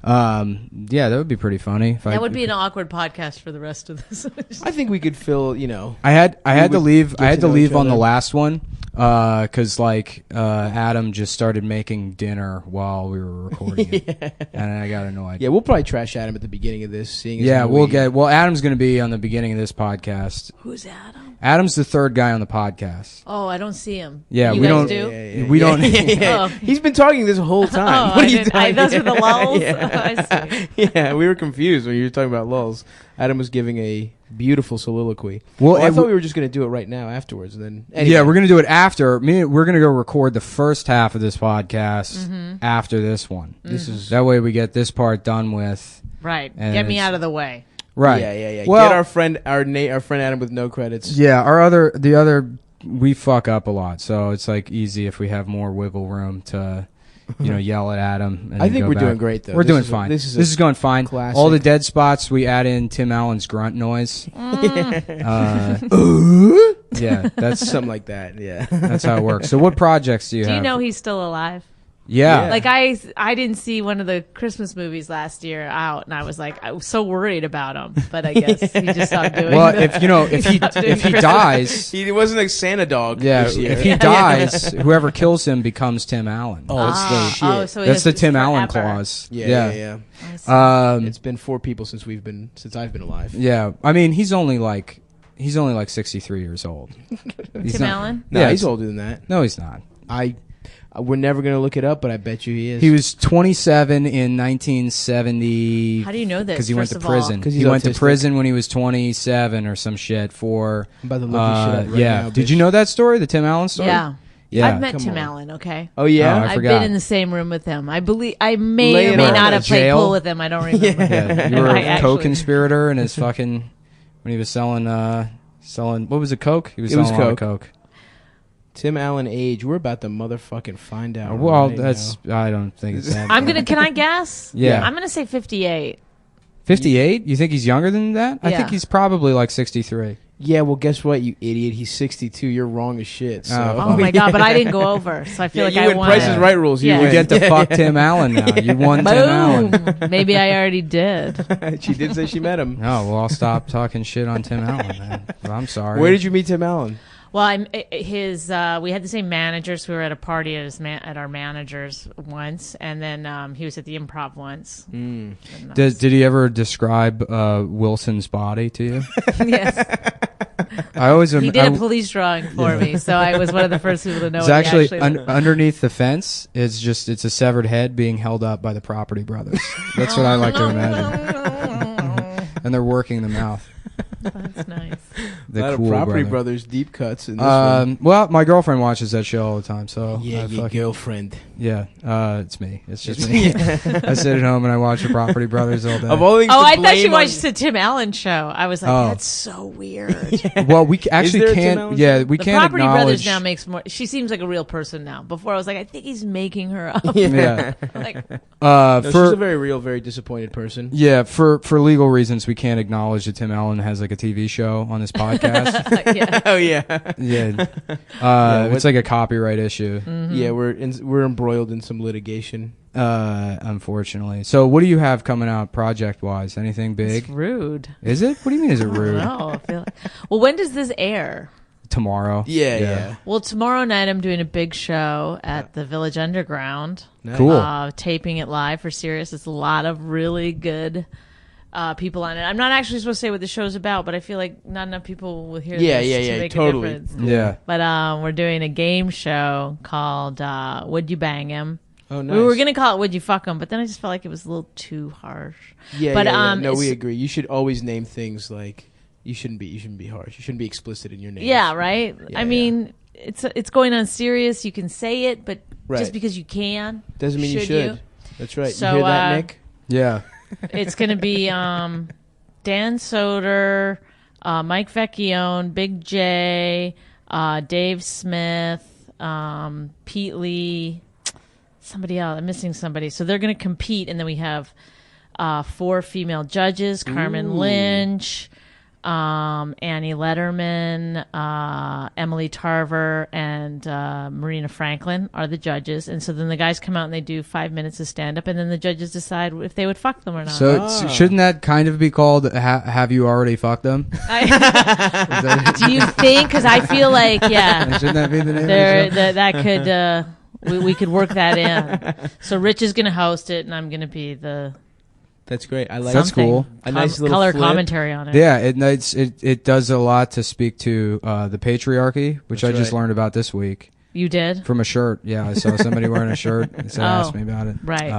Yeah, that would be pretty funny. If That would be an awkward podcast for the rest of this. I think we could fill. I had to would leave. get I had to to know leave each on the other. last one because Adam just started making dinner while we were recording it, and I got annoyed. Yeah, we'll probably trash Adam at the beginning of this. Seeing as Yeah, how we'll we- get. Well, Adam's going to be on the beginning of this podcast. Who's Adam? Adam's the third guy on the podcast. Oh, I don't see him. Yeah, you we guys don't- do? Yeah, We don't- Oh. He's been talking this whole time. Oh, What I are you didn't- talking? those were the lulls? Yeah. I see. Yeah, we were confused when you were talking about lulls. Adam was giving a beautiful soliloquy. Well, Oh, I and thought we were just going to do it right now afterwards, and then Yeah, we're gonna do it after. We're gonna go record the first half of this podcast Mm-hmm. after this one. This is That way we get this part done with. Right. And Get me it's- out of the way. Right. Yeah. Well, Get our friend Adam with no credits. yeah. The other we fuck up a lot, so it's like easy if we have more wiggle room to, yell at Adam. And I think go we're back. doing great, though. We're This doing is a- fine. this is a This is going fine. classic. All the dead spots we add in Tim Allen's grunt noise. Yeah, that's Something like that. Yeah. that's how it works. So what projects do you Do have? you know he's still alive? Yeah. Yeah. Like I didn't see one of the Christmas movies last year out, and I was so worried about him. But I guess he just stopped doing. Well, it. if he dies, He wasn't a Santa dog. yeah, this year. if he dies, whoever kills him becomes Tim Allen. Oh, that's the so he that's the has- Tim it's Allen forever. clause. Yeah. I see. It's been 4 people since I've been alive. Yeah. I mean, he's only like 63 years old. He's Tim not- Allen? No, Yeah, he's older than that. No, he's not. We're never gonna look it up, but I bet you he is. He was 27 in 1970. How do you know this? Because he went first to of all? prison. 'Cause He he's went to autistic. prison when he was 27 or some shit for. I'm about to look his shit up right yeah. now, Did bitch. you know that story? The Tim Allen story? Yeah. Yeah. I've met Come Tim on. Allen. Okay. Oh yeah. Oh, I I've forgot. been in the same room with him. I believe I may Laying or may on not a have played jail? pool with him. I don't remember. Yeah, you were I a actually- co-conspirator in his fucking when he was selling what was it, coke? He was It was selling a lot of coke. coke. Tim Allen age. We're about to motherfucking find out. Well, right that's now. I don't think it's that. Can I guess? Yeah. I'm gonna say 58. 58? You think he's younger than that? I Yeah. think he's probably like 63. Yeah. Well, guess what, you idiot? He's 62. You're wrong as shit. So. Oh my god! But I didn't go over, so I feel Yeah, like you I went won. Price is Right rules. You Yeah. You win. get to fuck Tim Allen now. You won Tim Allen. Boom. Maybe I already did. She did say she met him. No, well, I'll stop talking shit on Tim Allen, man. I'm sorry. Where did you meet Tim Allen? Well, we had the same managers. We were at a party at our managers once, and then he was at the Improv once. And that was- Did he ever describe Wilson's body to you? yes, I always he did a police drawing for me, so I was one of the first people to know. It's what he actually underneath the fence. It's a severed head being held up by the Property Brothers. That's what I like to imagine. And they're working the mouth. That's nice. a The lot cool of Property brother. Brothers deep cuts in this one. Well, my girlfriend watches that show all the time, so Yeah, I your fucking- girlfriend. yeah, it's me. It's just me. I sit at home and I watch the Property Brothers all day. Of all things Oh, to I thought blame you on- watched the Tim Allen show. I was like, Oh. that's so weird. Well, we there actually a Tim can't. Allen Yeah, show? we The can't Property acknowledge. Brothers now makes more. She seems like a real person now. Before I was like, I think he's making her up. yeah, Like, No, she's for a very real, very disappointed person. yeah, for legal reasons, we can't acknowledge that Tim Allen has like a TV show on this podcast. yeah. Oh yeah, Yeah, what- it's like a copyright issue, yeah. We're embroiled in some litigation. unfortunately. So, what do you have coming out project wise? Anything big? It's rude. Is it? What do you mean? Is it rude? No, I feel well, when does this air? Tomorrow. Yeah. Well, tomorrow night I'm doing a big show at the Village Underground. Nice. Cool. Taping it live for Sirius. It's a lot of really good people on it. I'm not actually supposed to say what the show's about, but I feel like not enough people will hear Yeah, this yeah, to yeah, make totally. a difference. Yeah. But we're doing a game show called Would You Bang Him? Oh, nice. We were going to call it Would You Fuck Him, but then I just felt like it was a little too harsh. Yeah, but, yeah. No, it's- we agree. You should always name things like you shouldn't be harsh. You shouldn't be explicit in your name. Yeah, right? Yeah, I mean, it's going on serious. You can say it, but Right. just because you can. Doesn't mean you should. That's right. So, you hear that, Nick? Yeah. It's going to be Dan Soder, Mike Vecchione, Big J, Dave Smith, Pete Lee, somebody else. I'm missing somebody. So they're going to compete, and then we have 4 female judges: Carmen Lynch, Annie Letterman, Emily Tarver, and Marina Franklin are the judges. And so then the guys come out and they do 5 minutes of stand-up, and then the judges decide if they would fuck them or not. So shouldn't that kind of be called Have You Already Fucked Them? Do you think? Because I feel like, yeah. Shouldn't that be the name of the show? That could, we could work that in. So Rich is going to host it, and I'm going to be the... That's great. I like That's something. cool. A nice little color flip. commentary on it. Yeah, it does a lot to speak to the patriarchy, which That's I just right. learned about this week You did? from a shirt. Yeah, I saw somebody wearing a shirt and so asked me about it. Right.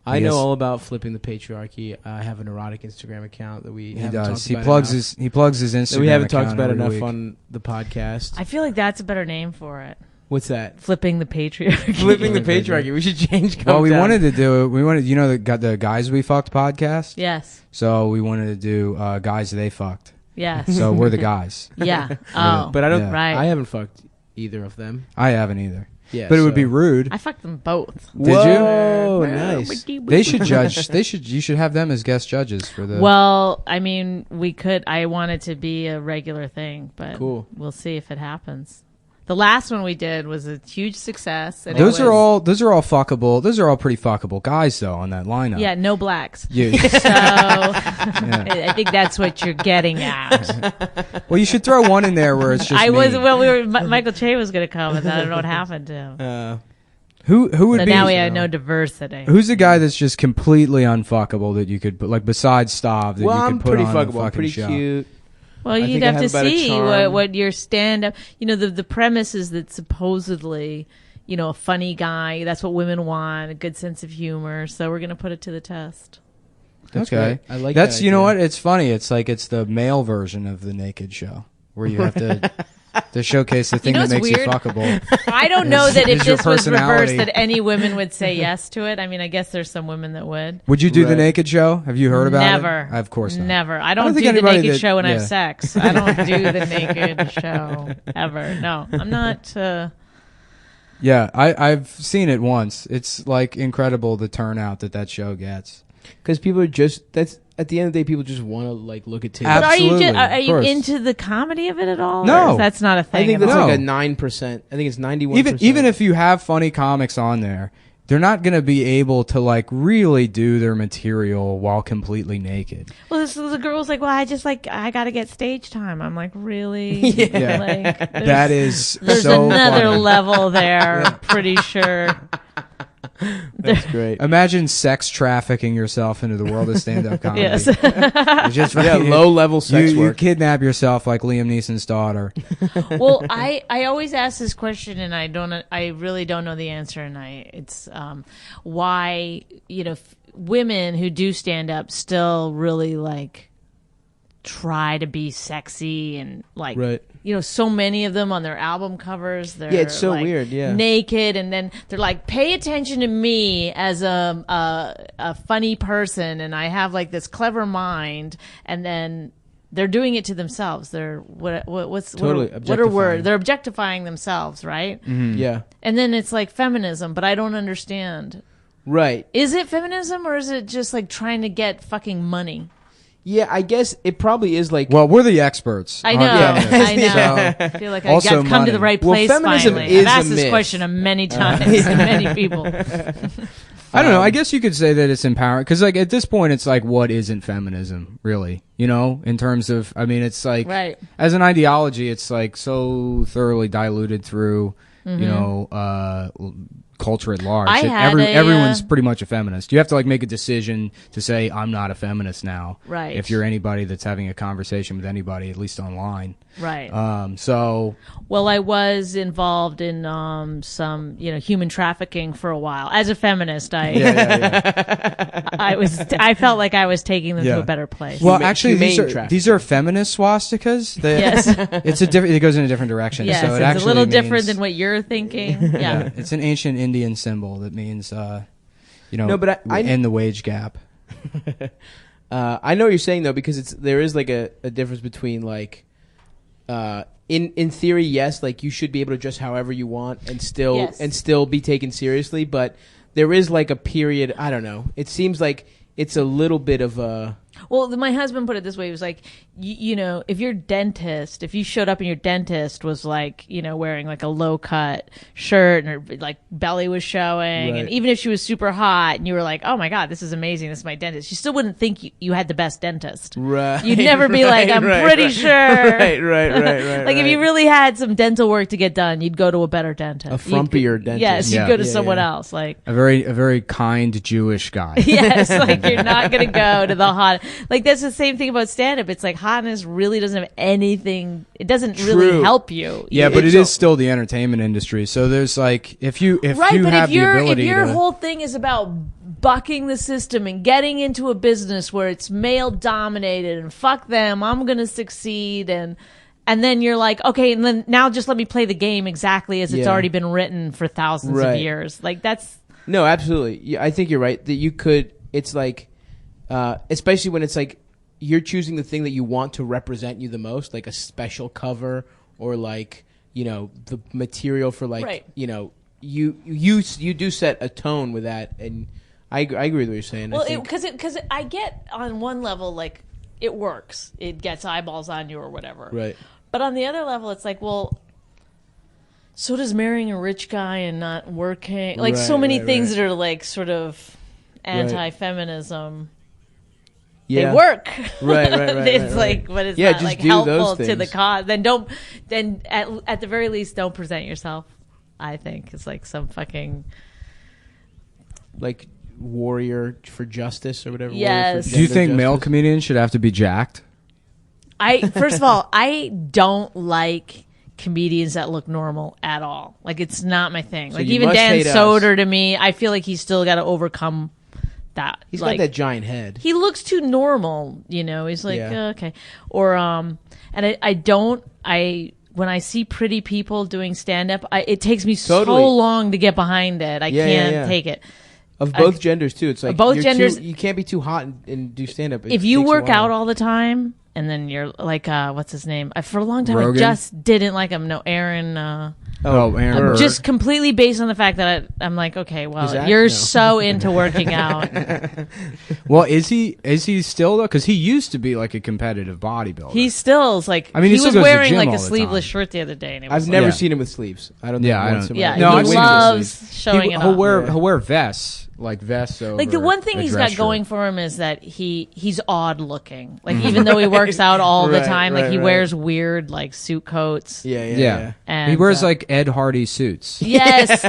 I Yes. know all about flipping the patriarchy. I have an erotic Instagram account that we He haven't does. talked He about plugs enough. his Instagram. That we haven't talked account about every enough week. on the podcast. I feel like that's a better name for it. What's that? Flipping the patriarchy. Flipping the patriarchy. We should change. Well, we Calm wanted Down. to do it. We wanted, the Guys We Fucked podcast. Yes. So we wanted to do Guys They Fucked. Yes. So we're the guys. Yeah. Oh. But I don't. Yeah. Right. I haven't fucked either of them. I haven't either. Yeah, But it would so- be rude. I fucked them both. Did you? Whoa, nice. They should judge. You should have them as guest judges for the. Well, I mean, we could. I want it to be a regular thing, but Cool. we'll see if it happens. The last one we did was a huge success. And those it are was, all fuckable. Those are all pretty fuckable guys though on that lineup. Yeah, no blacks. You, So I think that's what you're getting at. well, you should throw one in there where it's just. I me. was Michael Che was going to come, and I don't know what happened to him. Who would So be? now we have no diversity. Who's the guy that's just completely unfuckable that you could put, like, besides Stav, that Well, you could I'm put pretty on a fuckable. I'm fucking pretty show? cute. Well, I you'd think I have have to about a see charm. what your stand up. The premise is that supposedly, a funny guy. That's what women want. A good sense of humor. So we're going to put it to the test. That's Okay, great. I like that's that you know idea. what? It's funny. It's like it's the male version of the naked show where you have to showcase the thing know that what's makes weird? you fuckable. I don't know that if is your this was personality. reversed, that any women would say yes to it. I mean, I guess there's some women that would. Would you do the Right. naked show? Have you heard about Never. it? Of course not. Never. I don't think do the anybody naked that- show when I yeah. have sex. I don't do the naked show ever. No, I'm not. Yeah, I've seen it once. It's like incredible the turnout that show gets. Because people are just that's at the end of the day, people just want to like look at titties. But are you Absolutely, are of you course. into the comedy of it at all? No. Or that's not a thing. I think at that's all? like No. a 9%. I think it's 91%. Even if you have funny comics on there, they're not going to be able to like really do their material while completely naked. Well, the girl was like, "Well, I got to get stage time." I'm like, "Really?" Yeah. Like, That is there's so another funny. level there. I'm pretty sure. that's great. Imagine sex trafficking yourself into the world of stand-up comedy. Yes. You just Yeah, low level sex you work. kidnap yourself like Liam Neeson's daughter. Well, I always ask this question, and I really don't know the answer, and it's why women who do stand up still really like try to be sexy and like Right. so many of them on their album covers they're Yeah, it's so like, weird, yeah. naked, and then they're like, pay attention to me as a funny person, and I have like this clever mind, and then they're doing it to themselves. They're what's Totally what are objectifying. words? They're objectifying themselves, right? Yeah. And then it's like feminism, but I don't understand. Right. Is it feminism, or is it just like trying to get fucking money? Yeah, I guess it probably is like. Well, we're the experts. I on know. feminists, I know. so- I feel like Also I got come to money. the right Well, place feminism finally. is I've asked a this myth. question many times to many people. I don't know. I guess you could say that it's empowering because, like, at this point, it's like, what isn't feminism, really? In terms of, I mean, it's like, Right. as an ideology, it's like so thoroughly diluted through, culture at large. I had everyone's pretty much a feminist. You have to like make a decision to say, I'm not a feminist now. Right. If you're anybody that's having a conversation with anybody, at least online. Right. So Well, I was involved in some, human trafficking for a while. As a feminist, I felt like I was taking them Yeah. to a better place. well, Huma- actually, humane these are feminist swastikas. Yes. It's a different. It goes in a different direction. Yes, so it it's actually a little means- different than what you're thinking. Yeah. It's an ancient Indian symbol that means No, but I end the wage gap. I know what you're saying though, because there is like a difference between like, in theory, yes, like you should be able to dress however you want and still be taken seriously, but there is like a period. I don't know. It seems like it's a little bit of a. Well, my husband put it this way. He was like, you know, if your dentist, if you showed up and your dentist was like, you know, wearing like a low cut shirt and her like belly was showing, Right. and even if she was super hot and you were like, oh my God, this is amazing, this is my dentist, you still wouldn't think you had the best dentist. Right. You'd never be like, I'm pretty sure. Right. Like if you really had some dental work to get done, you'd go to a better dentist. A frumpier dentist. Yes, you'd Yeah. go to Yeah, someone yeah. else. Like A very kind Jewish guy. yes, like you're not gonna go to the hot. Like that's the same thing about stand up. It's like hotness really doesn't have anything. It doesn't really True. help you. Yeah, but It's it is still the entertainment industry. So there's like if you right. But have if you're the ability if your to, whole thing is about bucking the system and getting into a business where it's male dominated and fuck them, I'm gonna succeed and then you're like, okay, and then now just let me play the game exactly as it's Yeah. already been written for thousands of Right. years. Like that's No, absolutely. Yeah, I think you're right that you could. It's like, especially when it's like you're choosing the thing that you want to represent you the most, like a special cover or like the material for like Right. you do set a tone with that, and I agree with what you're saying. well, I think, because I get on one level like it works, it gets eyeballs on you or whatever, right. But on the other level, it's like, well, so does marrying a rich guy and not working. Like so Right, many right, things right. that are like sort of anti-feminism. Yeah. They work. Right. It's right. like, but it's Yeah, not just like do helpful those to the things. cause. Then at the very least, don't present yourself. I think it's like some fucking Like warrior for justice or whatever. Yes. do you think male comedians should have to be jacked? First of all, I don't like comedians that look normal at all. Like it's not my thing. Like you even must Dan hate us. Soder to me, I feel like he's still got to overcome that. He's like, got that giant head. he looks too normal, he's like, Yeah. okay. Or and when I see pretty people doing stand up, it takes me Totally. so long to get behind it. I Yeah, can't yeah. take it. Of both genders too. It's like both you're genders- you can't be too hot and do stand up. If you work out all the time and then you're like what's his name? For a long time Rogan? I just didn't like him. No, Aaron Aaron Burr. just completely based on the fact that I'm like, okay, well, Is that- you're no. so into working out. Well, is he still though? Because he used to be like a competitive bodybuilder. He still is like, I mean, he he still was goes to the wearing gym like all a the sleeveless time. shirt the other day. And it was I've never Yeah. seen him with sleeves. I don't. Yeah, think I once don't- in my yeah, life. No, he I've seen him loves showing it he'll off. wear vests Like the one thing over he's a got dress going shirt. for him is that he's odd looking. Like even though he works out all the Right, time, like he right. wears weird like suit coats. Yeah. And he wears like Ed Hardy suits. yes,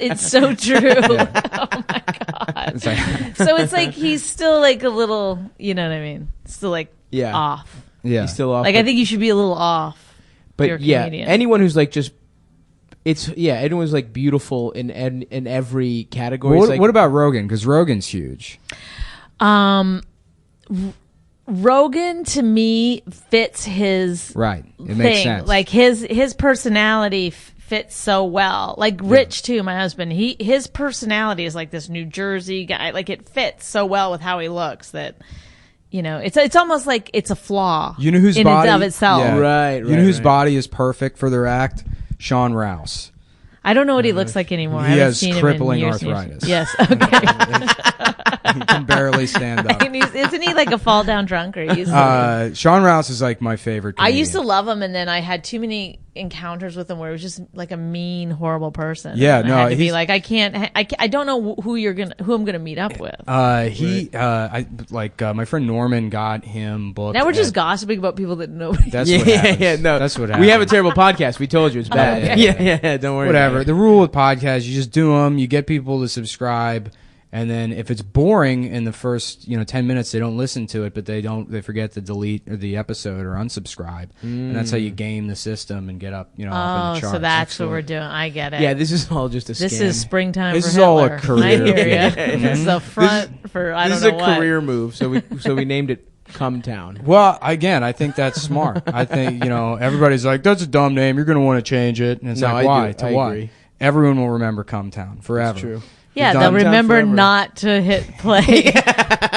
it's so true. Oh my god. It's like, So it's like he's still like a little, you know what I mean? Still like Yeah. off. yeah, He's still off. Like I think you should be a little off. but you're a yeah, comedian. anyone who's like just. Anyone's like beautiful in every category. What, It's like, what about Rogan? Because Rogan's huge. Rogan to me fits his Right, it thing. makes sense. Like his personality fits so well. Like Rich too, my husband. His personality is like this New Jersey guy. Like it fits so well with how he looks that it's almost like it's a flaw. You know whose in body and of itself. Yeah. Right, You know whose right. body is perfect for their act? Sean Rouse. I don't know what he looks like anymore. I He haven't has seen crippling him in years. arthritis. Yes. Okay. He can barely stand up. And isn't he like a fall down drunk or he's Sean Rouse is like my favorite. I used to comedian. love him, and then I had too many encounters with him where it was just like a mean, horrible person. Yeah, And no, I had to be he's- like, I don't know who I'm gonna meet up with. My friend Norman got him booked. Now we're just at- gossiping about people that nobody. That's Yeah, what happens. no, That's what happens. We have a terrible podcast. We told you it's bad. okay. Yeah. Don't worry. Whatever. about The rule with podcasts, you just do them. You get people to subscribe, and then if it's boring in the first 10 minutes, they don't listen to it, but they forget to delete the episode or unsubscribe, and that's how you game the system and get up up in the Oh, charts. so that's what we're doing. I get it. Yeah, this is all just a scam. This is springtime. This for is all a Hitler. career. I hear Yeah. you. This is a front for I This don't is know a what. career move. So we named it Come Town. Well, again, I think that's smart. I think everybody's like, "That's a dumb name. You're going to want to change it." And it's No, like, I why? do. To I what? agree. Everyone will remember Come Town forever. It's true. Yeah, Done. they'll Downtown remember forever. not to hit play.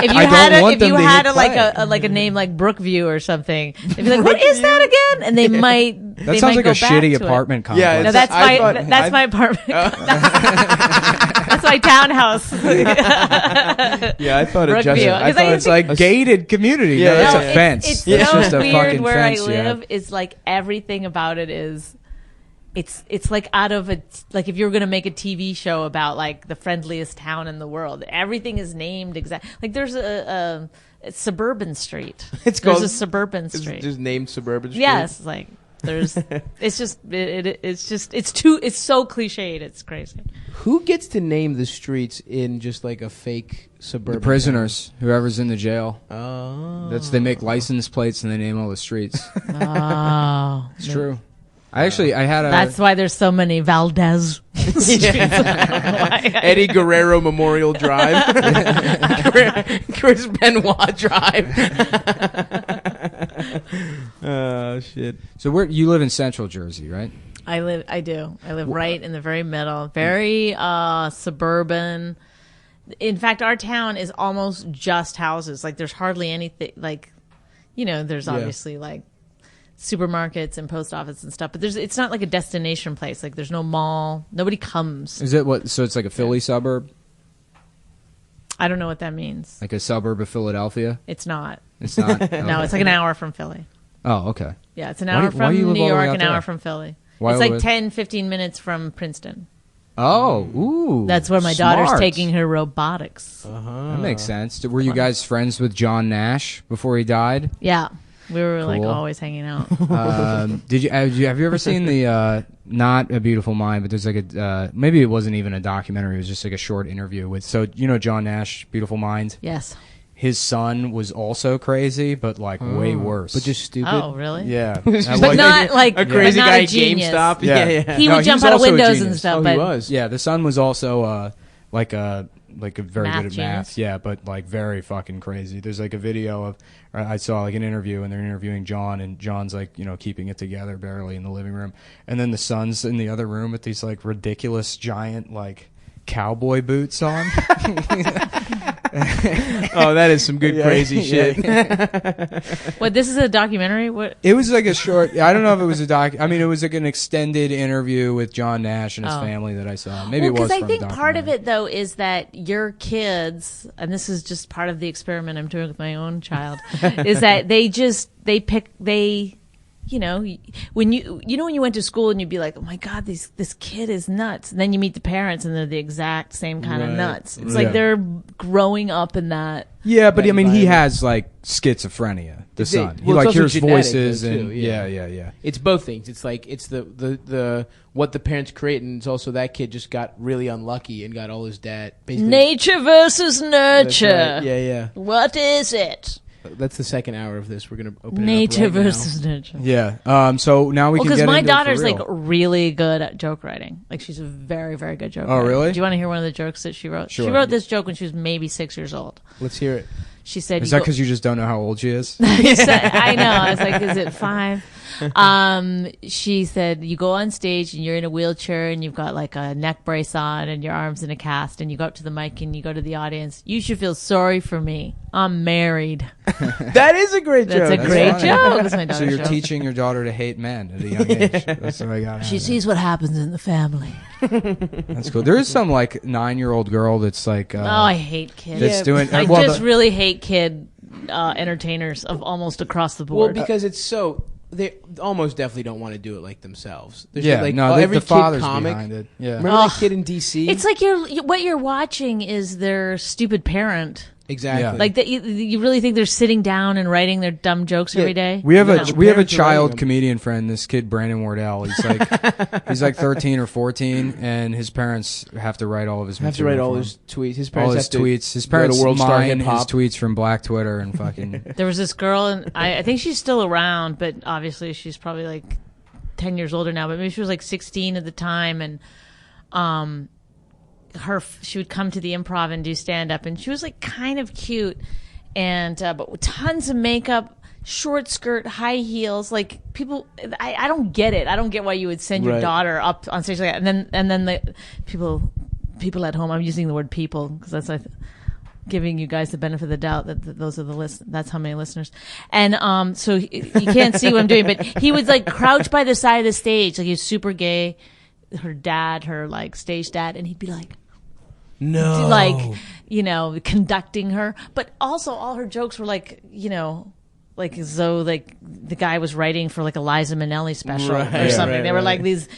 If you I had don't want if them you to had hit like a name like Brookview or something, they'd be like, "What is that again?" And they might. That sounds like a shitty apartment complex. Yeah, No, that's I my thought- that's my apartment. That's my townhouse. Yeah, I thought it Brookview. just. I 'Cause thought I It's like gated community. Yeah, No, that's yeah. a fence. It's That's so just a weird fucking where fence. I live. Is like everything about it is. It's like out of a like if you were gonna make a TV show about like the friendliest town in the world, everything is named exact. Like there's a suburban street. It's There's called- a suburban It's street. just named Suburban Street. Yes, like there's. It's just it's so cliched. It's crazy. Who gets to name the streets in just like a fake suburban? The prisoners, whoever's in the jail. town? Oh. They make license plates and they name all the streets. Oh, It's true. I had a. that's why there's so many Valdez. Eddie Guerrero Memorial Drive. Chris Benoit Drive. Oh shit. So where you live in Central Jersey, right? I live right in the very middle, very suburban. In fact, our town is almost just houses. Like there's hardly anything. Like, there's obviously like supermarkets and post office and stuff, but it's not like a destination place. Like there's no mall. Nobody comes. Is it what? So it's like a Philly suburb, I don't know what that means. like a suburb of Philadelphia. It's not. It's not. No, Okay. it's like an hour from Philly. Oh, okay. Yeah, it's an Why hour do- why do you from live New all the way York, out an hour there? from Philly. Why It's like would- 10, 15 minutes from Princeton. Oh, ooh. That's where my smart. daughter's taking her robotics. That makes sense. Were you guys friends with John Nash before he died? Yeah, we were like Cool. always hanging out. Did you have you ever seen the not A Beautiful Mind, but there's like a maybe it wasn't even a documentary, it was just like a short interview with John Nash, Beautiful Mind. Yes. His son was also crazy, but like way worse. But just stupid. Oh, really? yeah. But not like a crazy but not guy a at genius. GameStop. Yeah. Yeah. He No, would jump was out of also a windows and genius. stuff. Oh, but he was. Yeah, the son was also like a very Math good at genius. math. Yeah, but like very fucking crazy. There's like a video of I saw like an interview and they're interviewing John and John's like keeping it together barely in the living room, and then the son's in the other room with these like ridiculous giant like cowboy boots on. Oh, that is some good crazy shit. what? This is a documentary. What? It was like a short. I don't know if it was a doc. I mean, it was like an extended interview with John Nash and his Oh. family that I saw. Maybe it was Because I from think a part of documentary. it though is that your kids, and this is just part of the experiment I'm doing with my own child, is that when you went to school and you'd be like, oh my god, this kid is nuts, and then you meet the parents and they're the exact same kind of Right. nuts. It's Yeah. like they're growing up in that. Yeah, but that I mean, he environment. has like schizophrenia. The It's a- son, he well, it's like also hears genetic, voices though, too, and yeah. yeah. It's both things. It's like it's the what the parents create, and it's also that kid just got really unlucky and got all his dad. Basically, Nature versus That's nurture. right. Yeah. What is it? That's the second hour of this. We're gonna open Nature it up right versus nurture. Yeah. So now we Well, can because get my into it for daughter's real. like really good at joke writing. Like she's a very, very good joke. Oh, writer. really? Do you want to hear one of the jokes that she wrote? Sure. She wrote this joke when she was maybe 6 years old. now. Let's hear it. She said, Is that because you just don't know how old she is? I know. I was like, is it 5? She said, you go on stage and you're in a wheelchair and you've got like a neck brace on and your arms in a cast, and you go up to the mic and you go to the audience. You should feel sorry for me. I'm married. That is a great That's joke. a great funny. joke. That's my So daughter's you're joke. teaching your daughter to hate men at a young age. That's what I got. She sees what happens in the family. That's cool. There is some like 9-year-old girl that's like. Oh, I hate kids. That's doing. I well, just really hate kid entertainers of almost across the Well, board. because it's so they almost definitely don't want to do it like themselves. There's yeah, like no, every the kid father's comic. behind it. Yeah. Remember that kid in DC? it's like what you're watching is their stupid parent. exactly Yeah. Like that, you really think they're sitting down and writing their dumb jokes every day? We have No. a Parents are child writing them. comedian friend, this kid Brandon Wardell. He's like 13 or 14, and his parents have to write all of his. have to write material all for his him. tweets. His all parents his have to tweets. His go parents to World Star mine Hip his Hop. tweets from Black Twitter and fucking. There was this girl, and I think she's still around, but obviously she's probably like 10 years older now. But maybe she was like 16 at the time, and she would come to the Improv and do stand up, and she was like kind of cute, and but with tons of makeup. Short skirt, high heels, like people. I don't get it. I don't get why you would send your Right. daughter up on stage like that, and then the people people at home. I'm using the word people because that's giving you guys the benefit of the doubt that those are that's how many listeners. And so you can't see what I'm doing, but he would like crouch by the side of the stage, like he's super gay. Her dad, her like stage dad, and he'd be like, No. like, you know, conducting her. But also all her jokes were like, you know, like as though like the guy was writing for like a Liza Minnelli special or something. They were like these,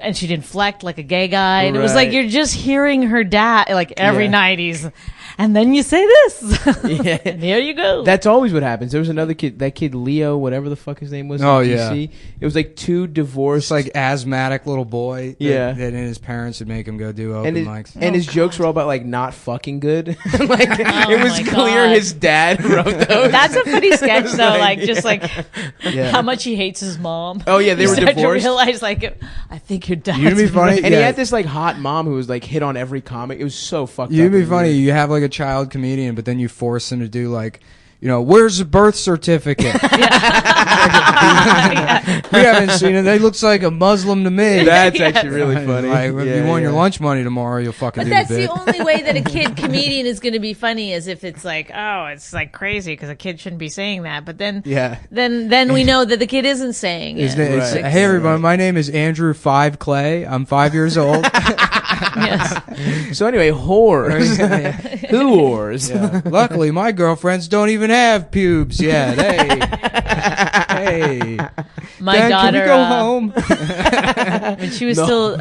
and she'd inflect like a gay guy. And it was like, you're just hearing her dad like every night and then you say this. And here you go. That's always what happens. There was another kid, that kid Leo, whatever the fuck his name was. Oh, in yeah. DC. It was like two divorced. It's like asthmatic little boy. Yeah. That his parents would make him go do open mics. And his jokes were all about like not fucking good. Like it was my clear God. his dad wrote those. That's a funny sketch though, like just like Yeah. how much he hates his mom. Oh, yeah, they You were start divorced. To realize like, I think your dad's You'd be funny. And he Yeah. had this like hot mom who was like hit on every comic. It was so fucked up. You'd be and funny. weird. You have like a child comedian, but then you force him to do like, you know, where's the birth certificate? We haven't seen it. He looks like a Muslim to me. That's actually really funny. Like, if you want your lunch money tomorrow, you'll fucking But do that's the the bit. only way that a kid comedian is going to be funny is if it's like, oh, it's like crazy because a kid shouldn't be saying that. But then, then we know that the kid isn't saying His it. name is, Right. hey everybody, my name is Andrew 5 Clay. I'm 5 years old. Yes. So anyway, whores. Who whores? Yeah. Luckily, my girlfriends don't even have pubes yet. Hey, My Dad, daughter, can we go home? when she was still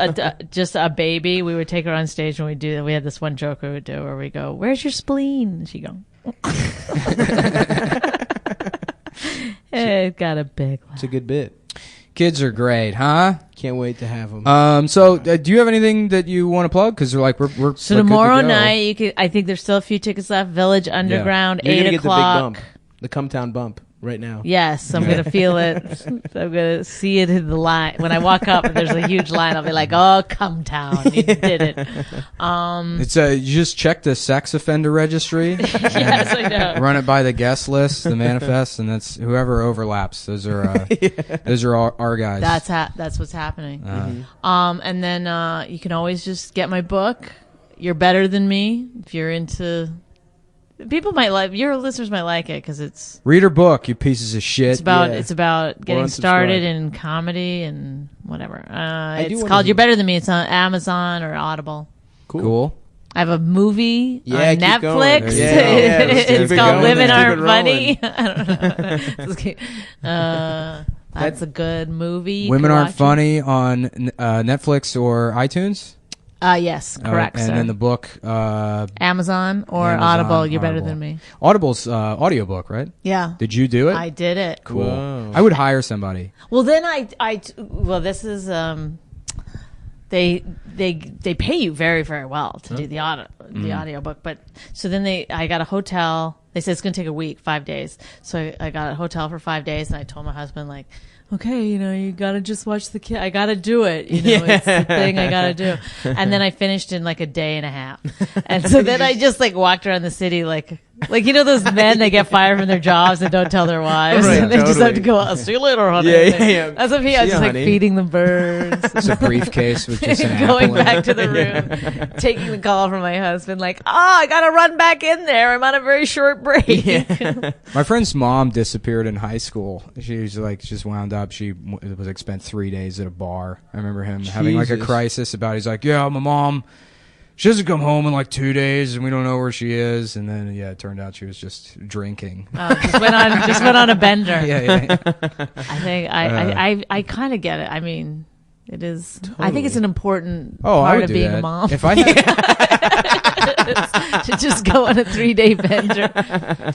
just a baby, we would take her on stage and we had this one joke we would do where we go, "Where's your spleen?" And she'd go, it got a big laugh. It's a good bit. Kids are great, huh? Can't wait to have them. So do you have anything that you want to plug? Because we're like we're So we're good to tomorrow go. night, I think there's still a few tickets left. Village Underground, You're 8 gonna get o'clock. the big bump, the Cumtown bump, right now. Yes, I'm gonna feel it. I'm gonna see it in the line when I walk up. And there's a huge line. I'll be like, "Oh, come town, you did it." It's you just check the sex offender registry, Yes, I know. run it by the guest list, the manifest, and that's whoever overlaps. Those are those are our guys. That's what's happening. And then you can always just get my book. You're Better Than Me if you're into. People might like your listeners might like it because it's Read her book, you pieces of shit. it's about getting unsubscribe. started in comedy and whatever. do It's wanna called do- You're Better Than Me. It's on Amazon or Audible. Cool. I have a movie Yeah, on keep going. Netflix. Yeah, let's keep It's it called going. Women Let's keep Aren't it Funny. I don't know. That's a good movie. You Women can Aren't watch it. Funny on Netflix or iTunes. Yes, correct. And sir. then the book Amazon or Amazon, Audible. You're Better Audible. Than Me. Audible's audiobook, right? Yeah, Did you do it? I did it. Cool. Whoa. I would hire somebody. Well, then well, this is they pay you very, very well to do the audiobook. But so then I got a hotel. They said it's going to take a week, 5 days. So I got a hotel for 5 days, and I told my husband like, okay, you got to just watch the kid. I got to do it. It's the thing I got to do. And then I finished in like a day and a half. And so then I just like walked around the city like those men that get fired from their jobs and don't tell their wives. Right, and they just have to totally. go, I'll see you later, honey. Yeah. That's what he See was ya, just like honey. feeding the birds. It's a briefcase with just an Going apple in back it. to the room, taking the call from my husband, like, I gotta run back in there. I'm on a very short break. My friend's mom disappeared in high school. She was like just wound up. She was like spent 3 days at a bar. I remember him having like a Jesus. crisis about. He's like, yeah, my mom. She doesn't come home in like 2 days, and we don't know where she is. And then it turned out she was just drinking. Just went on a bender. yeah. I think I kind of get it. I mean, it is. I think it's an important Oh, I part would of do being that. a mom If I had, to just go on a 3-day bender.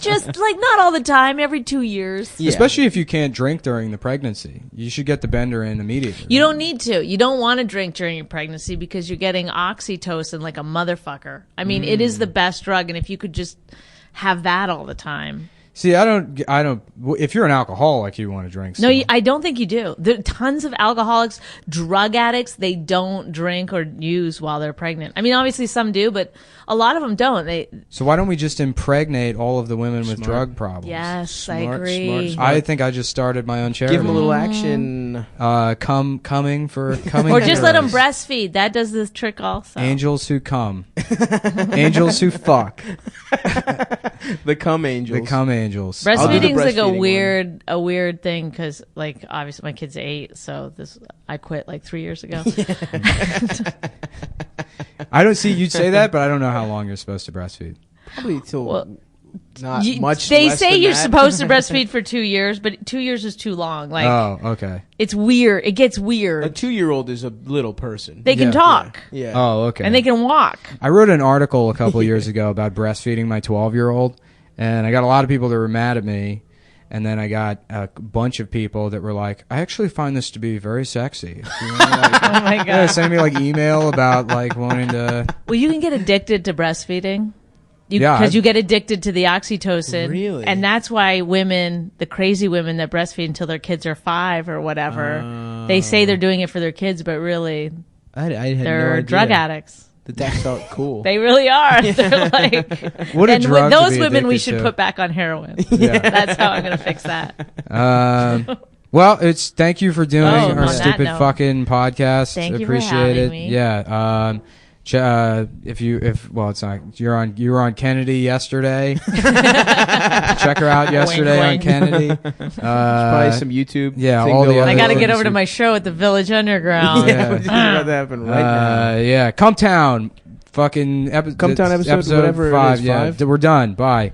Just like not all the time, every 2 years. Yeah. especially if you can't drink during the pregnancy, you should get the bender in immediately. You don't need to. You don't want to drink during your pregnancy because you're getting oxytocin like a motherfucker. I mean, it is the best drug, and if you could just have that all the time. See, I don't. If you're an alcoholic, you want to drink. No, still. I don't think you do. There are tons of alcoholics, drug addicts. They don't drink or use while they're pregnant. I mean, obviously some do, but a lot of them don't. So why don't we just impregnate all of the women with drug problems? Yes, I Smart, agree. smart. I think I just started my own charity. Give them a little action. on. Coming. Or just let them heroes. breastfeed. That does this trick also. Angels who come. Angels who fuck. The cum angels. The cum angels. I'll do the Breastfeeding's like breastfeeding a weird thing because, like, obviously my kid's 8, so I quit like 3 years ago. I don't see you'd say that, but I don't know how long you're supposed to breastfeed. Probably till Well, not much. They less say than you're that. supposed to breastfeed for 2 years, but 2 years is too long. Like, Oh, okay. it's weird. It gets A weird. 2-year-old is a little person. They can Yeah. talk Yeah. Oh, okay. and they can walk. I wrote an article a couple years ago about breastfeeding my 12-year-old, and I got a lot of people that were mad at me, and then I got a bunch of people that were like, I actually find this to be very sexy. If you wanna, like, Oh my god. yeah, sending me like email about like wanting to. Well, you can get addicted to breastfeeding. Yeah, Because I- you get addicted to the oxytocin. Really? And that's why women, the crazy women that breastfeed until their kids are 5 or whatever, they say they're doing it for their kids, but really I had no they're idea drug addicts. That felt cool. They really are. They're like, What a and drug to those be women we addicted should to. put back on heroin. Yeah. That's how I'm going to fix that. Well, it's thank you for doing Oh, on our that stupid note. fucking podcast. Thank you for Appreciate having it. me. Yeah. It's not you were on Kennedy yesterday. Check her out yesterday on wink. Kennedy. Probably some YouTube. yeah, thing all the going other I got to on. get over to my show at the Village Underground. Yeah, we're just about to happen right now. Yeah, Come Town. Fucking Come Town episode, whatever it 5. is, Yeah, 5. we're done. Bye.